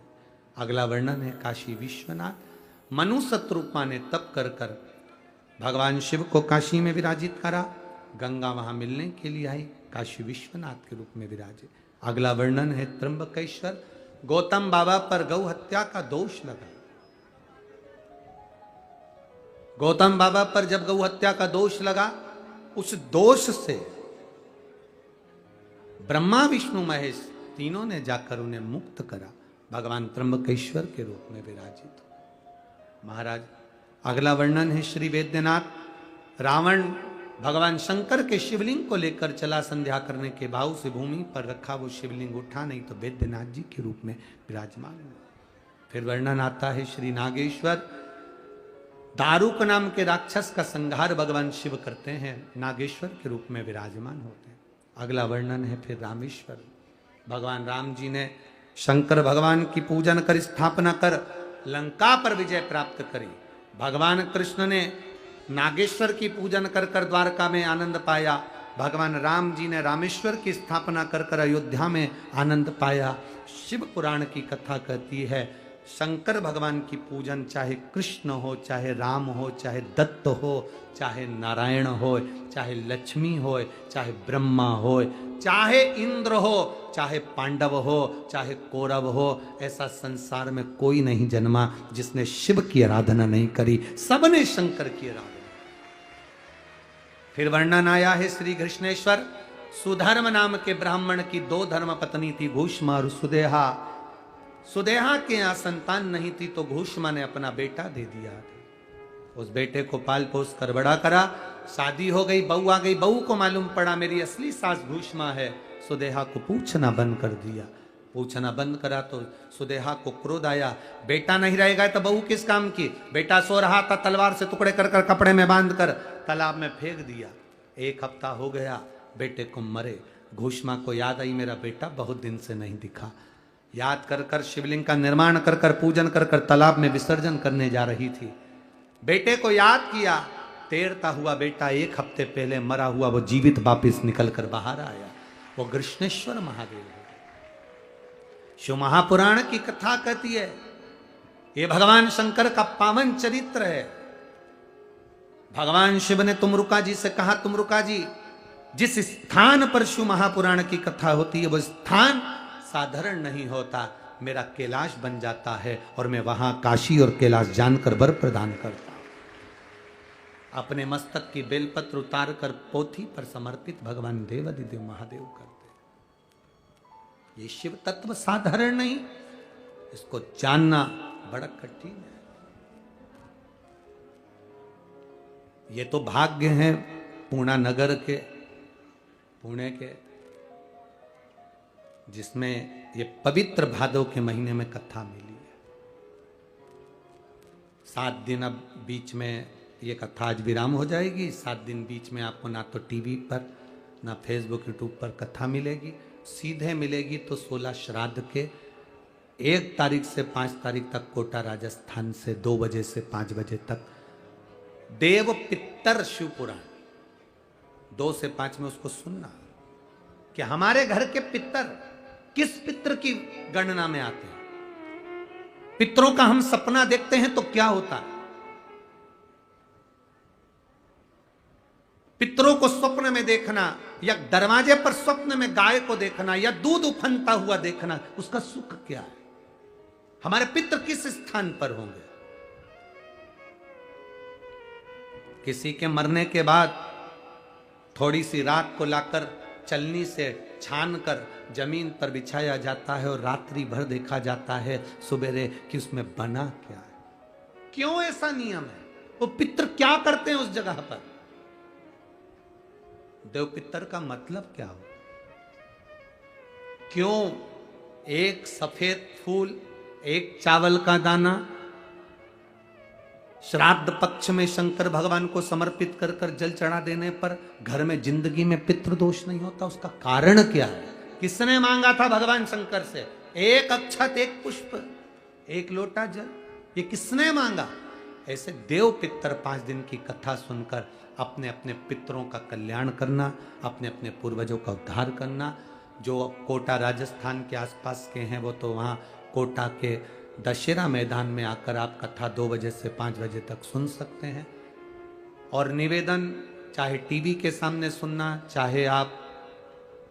अगला वर्णन है काशी विश्वनाथ, मनु शत्रुपा ने तप कर कर भगवान शिव को काशी में विराजित करा। गंगा वहां मिलने के लिए आई, काशी विश्वनाथ के रूप में विराजे। अगला वर्णन है त्र्यंबकेश्वर, गौतम बाबा पर गौ हत्या का दोष लगा। गौतम बाबा पर जब गौ हत्या का दोष लगा, उस दोष से ब्रह्मा विष्णु महेश तीनों ने जाकर उन्हें मुक्त करा। भगवान त्र्यंबकेश्वर के रूप में विराजित। महाराज अगला वर्णन है श्री वैद्यनाथ, रावण भगवान शंकर के शिवलिंग को लेकर चला, संध्या करने के भाव से भूमि पर रखा, वो शिवलिंग उठा नहीं तो वैद्यनाथ जी के रूप में विराजमान हुआ। फिर वर्णन आता है श्री नागेश्वर, दारुक नाम के राक्षस का संहार भगवान शिव करते हैं, नागेश्वर के रूप में विराजमान होते हैं। अगला वर्णन है फिर रामेश्वर, भगवान राम जी ने शंकर भगवान की पूजन कर स्थापना कर लंका पर विजय प्राप्त करी। भगवान कृष्ण ने नागेश्वर की पूजन कर कर द्वारका में आनंद पाया। भगवान राम जी ने रामेश्वर की स्थापना कर कर अयोध्या में आनंद पाया। शिव पुराण की कथा कहती है शंकर भगवान की पूजन चाहे कृष्ण हो, चाहे राम हो, चाहे दत्त हो, चाहे नारायण हो, चाहे लक्ष्मी हो, चाहे ब्रह्मा हो, चाहे इंद्र हो, चाहे पांडव हो, चाहे कौरव हो, ऐसा संसार में कोई नहीं जन्मा जिसने शिव की आराधना नहीं करी। सबने शंकर की आराधना। फिर वर्णन आया है श्री कृष्णेश्वर, सुधर्म नाम के ब्राह्मण की 2 धर्म पत्नी थी, घूष्मा और सुदेहा। सुदेहा के यहाँ संतान नहीं थी तो घूष्मा ने अपना बेटा दे दिया। उस बेटे को पाल पोस कर बड़ा करा, शादी हो गई, बहू आ गई। बहू को मालूम पड़ा मेरी असली सास घूष्मा है, सुदेहा को पूछना बंद कर दिया। पूछना बंद करा तो सुदेहा को क्रोध आया, बेटा नहीं रहेगा तो बहू किस काम की। बेटा सो रहा था, तलवार से टुकड़े कर कर कपड़े में बांध कर तालाब में फेंक दिया। 1 हफ्ता हो गया, बेटे को मरे। घूष्मा को याद आई मेरा बेटा बहुत दिन से नहीं दिखा। याद कर कर शिवलिंग का निर्माण कर कर पूजन कर कर तालाब में विसर्जन करने जा रही थी। बेटे को याद किया तैरता हुआ बेटा 1 हफ्ते पहले मरा हुआ वो जीवित वापिस निकल कर बाहर आया, वो कृष्णेश्वर महादेव है। शिव महापुराण की कथा कहती है ये भगवान शंकर का पावन चरित्र है। भगवान शिव ने तुमरुका जी से कहा, तुमरुका जी जिस स्थान पर शिव महापुराण की कथा होती है वो स्थान साधारण नहीं होता, मेरा कैलाश बन जाता है और मैं वहां काशी और कैलाश जानकर वर प्रदान करता हूं। अपने मस्तक की बेलपत्र उतार कर पोथी पर समर्पित भगवान देवाधिदेव महादेव करते। ये शिव तत्व साधारण नहीं, इसको जानना बड़ा कठिन है। ये तो भाग्य है पूर्णा नगर के, पुणे के, जिसमें ये पवित्र भादव के महीने में कथा मिली है। 7 दिन अब बीच में ये कथा आज विराम हो जाएगी। 7 दिन बीच में आपको ना तो टीवी पर ना फेसबुक यूट्यूब पर कथा मिलेगी, सीधे मिलेगी तो 16 श्राद्ध के 1 तारीख से 5 तारीख तक कोटा राजस्थान से 2 बजे से 5 बजे तक देव पित्तर शिव पुराण 2 से 5 में उसको सुनना कि हमारे घर के पितर किस पितर की गणना में आते हैं। पितरों का हम सपना देखते हैं तो क्या होता है। पितरों को स्वप्न में देखना या दरवाजे पर स्वप्न में गाय को देखना या दूध उफनता हुआ देखना, उसका सुख क्या है। हमारे पितर किस स्थान पर होंगे। किसी के मरने के बाद थोड़ी सी रात को लाकर चलनी से छान कर जमीन पर बिछाया जाता है और रात्रि भर देखा जाता है सुबेरे कि उसमें बना क्या है। क्यों ऐसा नियम है? वो पितर क्या करते हैं उस जगह पर? देव पितर का मतलब क्या हो? क्यों एक सफेद फूल, एक चावल का दाना श्राद्ध पक्ष में शंकर भगवान को समर्पित कर कर जल चढ़ा देने पर घर में जिंदगी में पितृदोष नहीं होता? उसका कारण क्या है? किसने मांगा था भगवान शंकर से? 1 अक्षत, 1 पुष्प, 1 लोटा जल, ये किसने मांगा? ऐसे देव पितर 5 दिन की कथा सुनकर अपने अपने पितरों का कल्याण करना, अपने अपने पूर्वजों का उद्धार करना। जो कोटा राजस्थान के आसपास के हैं वो तो वहाँ कोटा के दशहरा मैदान में आकर आप कथा 2 बजे से 5 बजे तक सुन सकते हैं। और निवेदन, चाहे टीवी के सामने सुनना, चाहे आप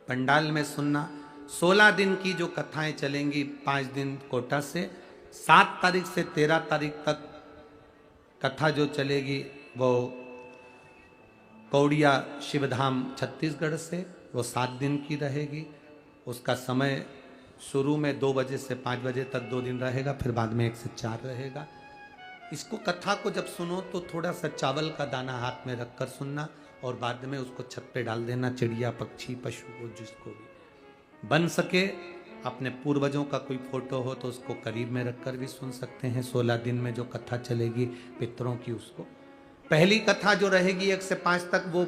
पंडाल में सुनना, 16 दिन की जो कथाएं चलेंगी 5 दिन कोटा से, 7 तारीख से 13 तारीख तक कथा जो चलेगी वो कौड़िया शिवधाम छत्तीसगढ़ से, वो 7 दिन की रहेगी। उसका समय शुरू में 2 बजे से 5 बजे तक 2 दिन रहेगा, फिर बाद में 1 से 4 रहेगा। इसको कथा को जब सुनो तो थोड़ा सा चावल का दाना हाथ में रखकर सुनना और बाद में उसको छत पे डाल देना। चिड़िया, पक्षी, पशु को जिसको भी बन सके, अपने पूर्वजों का कोई फोटो हो तो उसको करीब में रखकर भी सुन सकते हैं। 16 दिन में जो कथा चलेगी पितरों की, उसको पहली कथा जो रहेगी 1 से 5 तक वो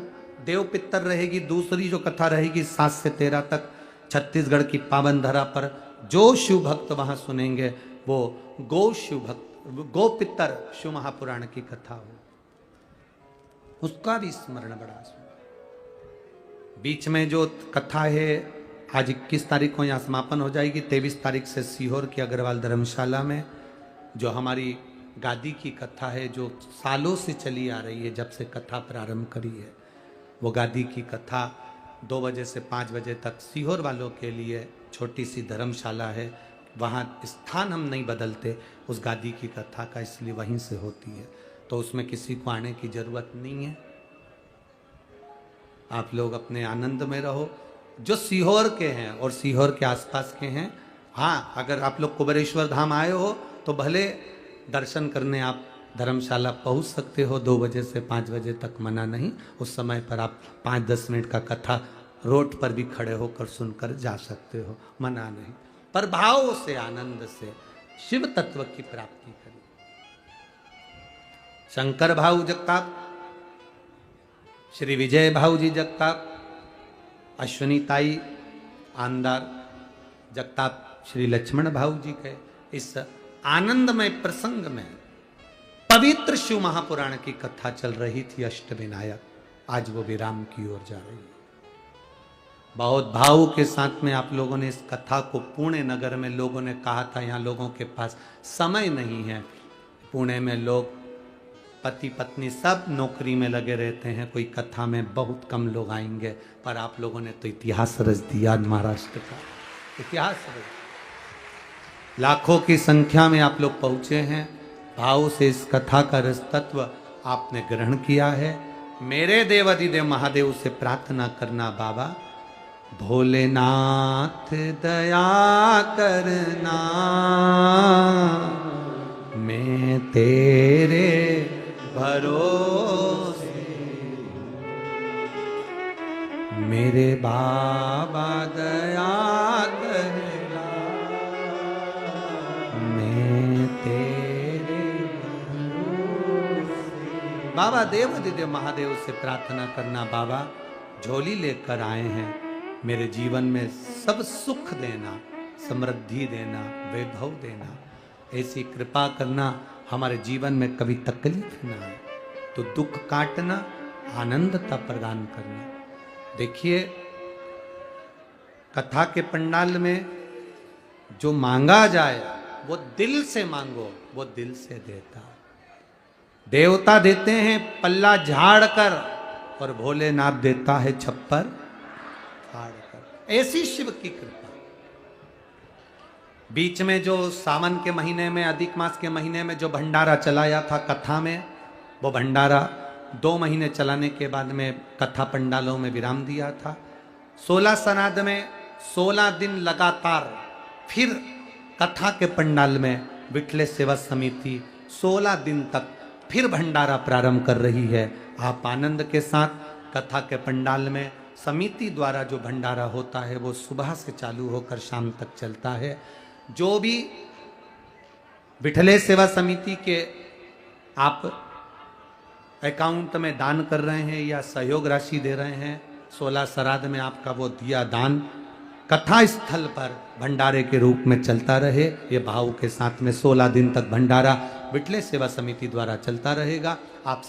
देव पितर रहेगी। दूसरी जो कथा रहेगी 7 से 13 तक छत्तीसगढ़ की पावन धरा पर जो शिव भक्त वहां सुनेंगे वो गो शिव भक्त, गो पितर शिव महापुराण की कथा हो, उसका भी स्मरण बड़ा सुन। बीच में जो कथा है आज 21 तारीख को यहाँ समापन हो जाएगी। 23 तारीख से सीहोर की अग्रवाल धर्मशाला में जो हमारी गादी की कथा है, जो सालों से चली आ रही है, जब से कथा प्रारंभ करी है, वो गादी की कथा 2 बजे से 5 बजे तक सीहोर वालों के लिए छोटी सी धर्मशाला है। वहाँ स्थान हम नहीं बदलते उस गादी की कथा का, इसलिए वहीं से होती है, तो उसमें किसी को आने की ज़रूरत नहीं है। आप लोग अपने आनंद में रहो। जो सीहोर के हैं और सीहोर के आसपास के हैं, हाँ, अगर आप लोग कुबेरेश्वर धाम आए हो तो भले दर्शन करने आप धर्मशाला पहुंच सकते हो 2 बजे से 5 बजे तक, मना नहीं। उस समय पर आप 5-10 मिनट का कथा रोड पर भी खड़े होकर सुनकर जा सकते हो, मना नहीं। पर भाव से, आनंद से शिव तत्व की प्राप्ति करें। शंकर भाऊ जगताप, श्री विजय भाऊ जी जगताप, अश्विनी ताई आंदार जगताप, श्री लक्ष्मण भाऊ जी के इस आनंदमय प्रसंग में पवित्र शिव महापुराण की कथा चल रही थी अष्टविनायक, आज वो विराम की ओर जा रही है। बहुत भाव के साथ में आप लोगों ने इस कथा को पुणे नगर में लोगों ने कहा था, यहाँ लोगों के पास समय नहीं है। पुणे में लोग पति पत्नी सब नौकरी में लगे रहते हैं, कोई कथा में बहुत कम लोग आएंगे, पर आप लोगों ने तो इतिहास रच दिया महाराष्ट्र का, इतिहास रच। लाखों की संख्या में आप लोग पहुंचे हैं, भाव से इस कथा का रस तत्व आपने ग्रहण किया है। मेरे देवाधिदेव महादेव से प्रार्थना करना, बाबा भोलेनाथ दया करना, मैं तेरे भरोसे, मेरे बाबा दया करना, मैं तेरे भरोसे। बाबा देवाधिदेव महादेव से प्रार्थना करना, बाबा झोली लेकर आए हैं, मेरे जीवन में सब सुख देना, समृद्धि देना, वैभव देना, ऐसी कृपा करना, हमारे जीवन में कभी तकलीफ ना आए, तो दुख काटना, आनंदता प्रदान करना। देखिए कथा के पंडाल में जो मांगा जाए वो दिल से मांगो, वो दिल से देता। देवता देते हैं पल्ला झाड़ कर और भोलेनाथ देता है छप्पर फाड़ कर। ऐसी शिव की कृपा। बीच में जो सावन के महीने में, अधिक मास के महीने में जो भंडारा चलाया था कथा में, वो भंडारा 2 महीने चलाने के बाद में कथा पंडालों में विराम दिया था। 16 श्राद्ध में 16 दिन लगातार फिर कथा के पंडाल में विठले सेवा समिति 16 दिन तक फिर भंडारा प्रारंभ कर रही है। आप आनंद के साथ कथा के पंडाल में समिति द्वारा जो भंडारा होता है वो सुबह से चालू होकर शाम तक चलता है। जो भी विठले सेवा समिति के आप अकाउंट में दान कर रहे हैं या सहयोग राशि दे रहे हैं, 16 श्राद्ध में आपका वो दिया दान कथा स्थल पर भंडारे के रूप में चलता रहे। ये भाव के साथ में 16 दिन तक भंडारा विठले सेवा समिति द्वारा चलता रहेगा। आप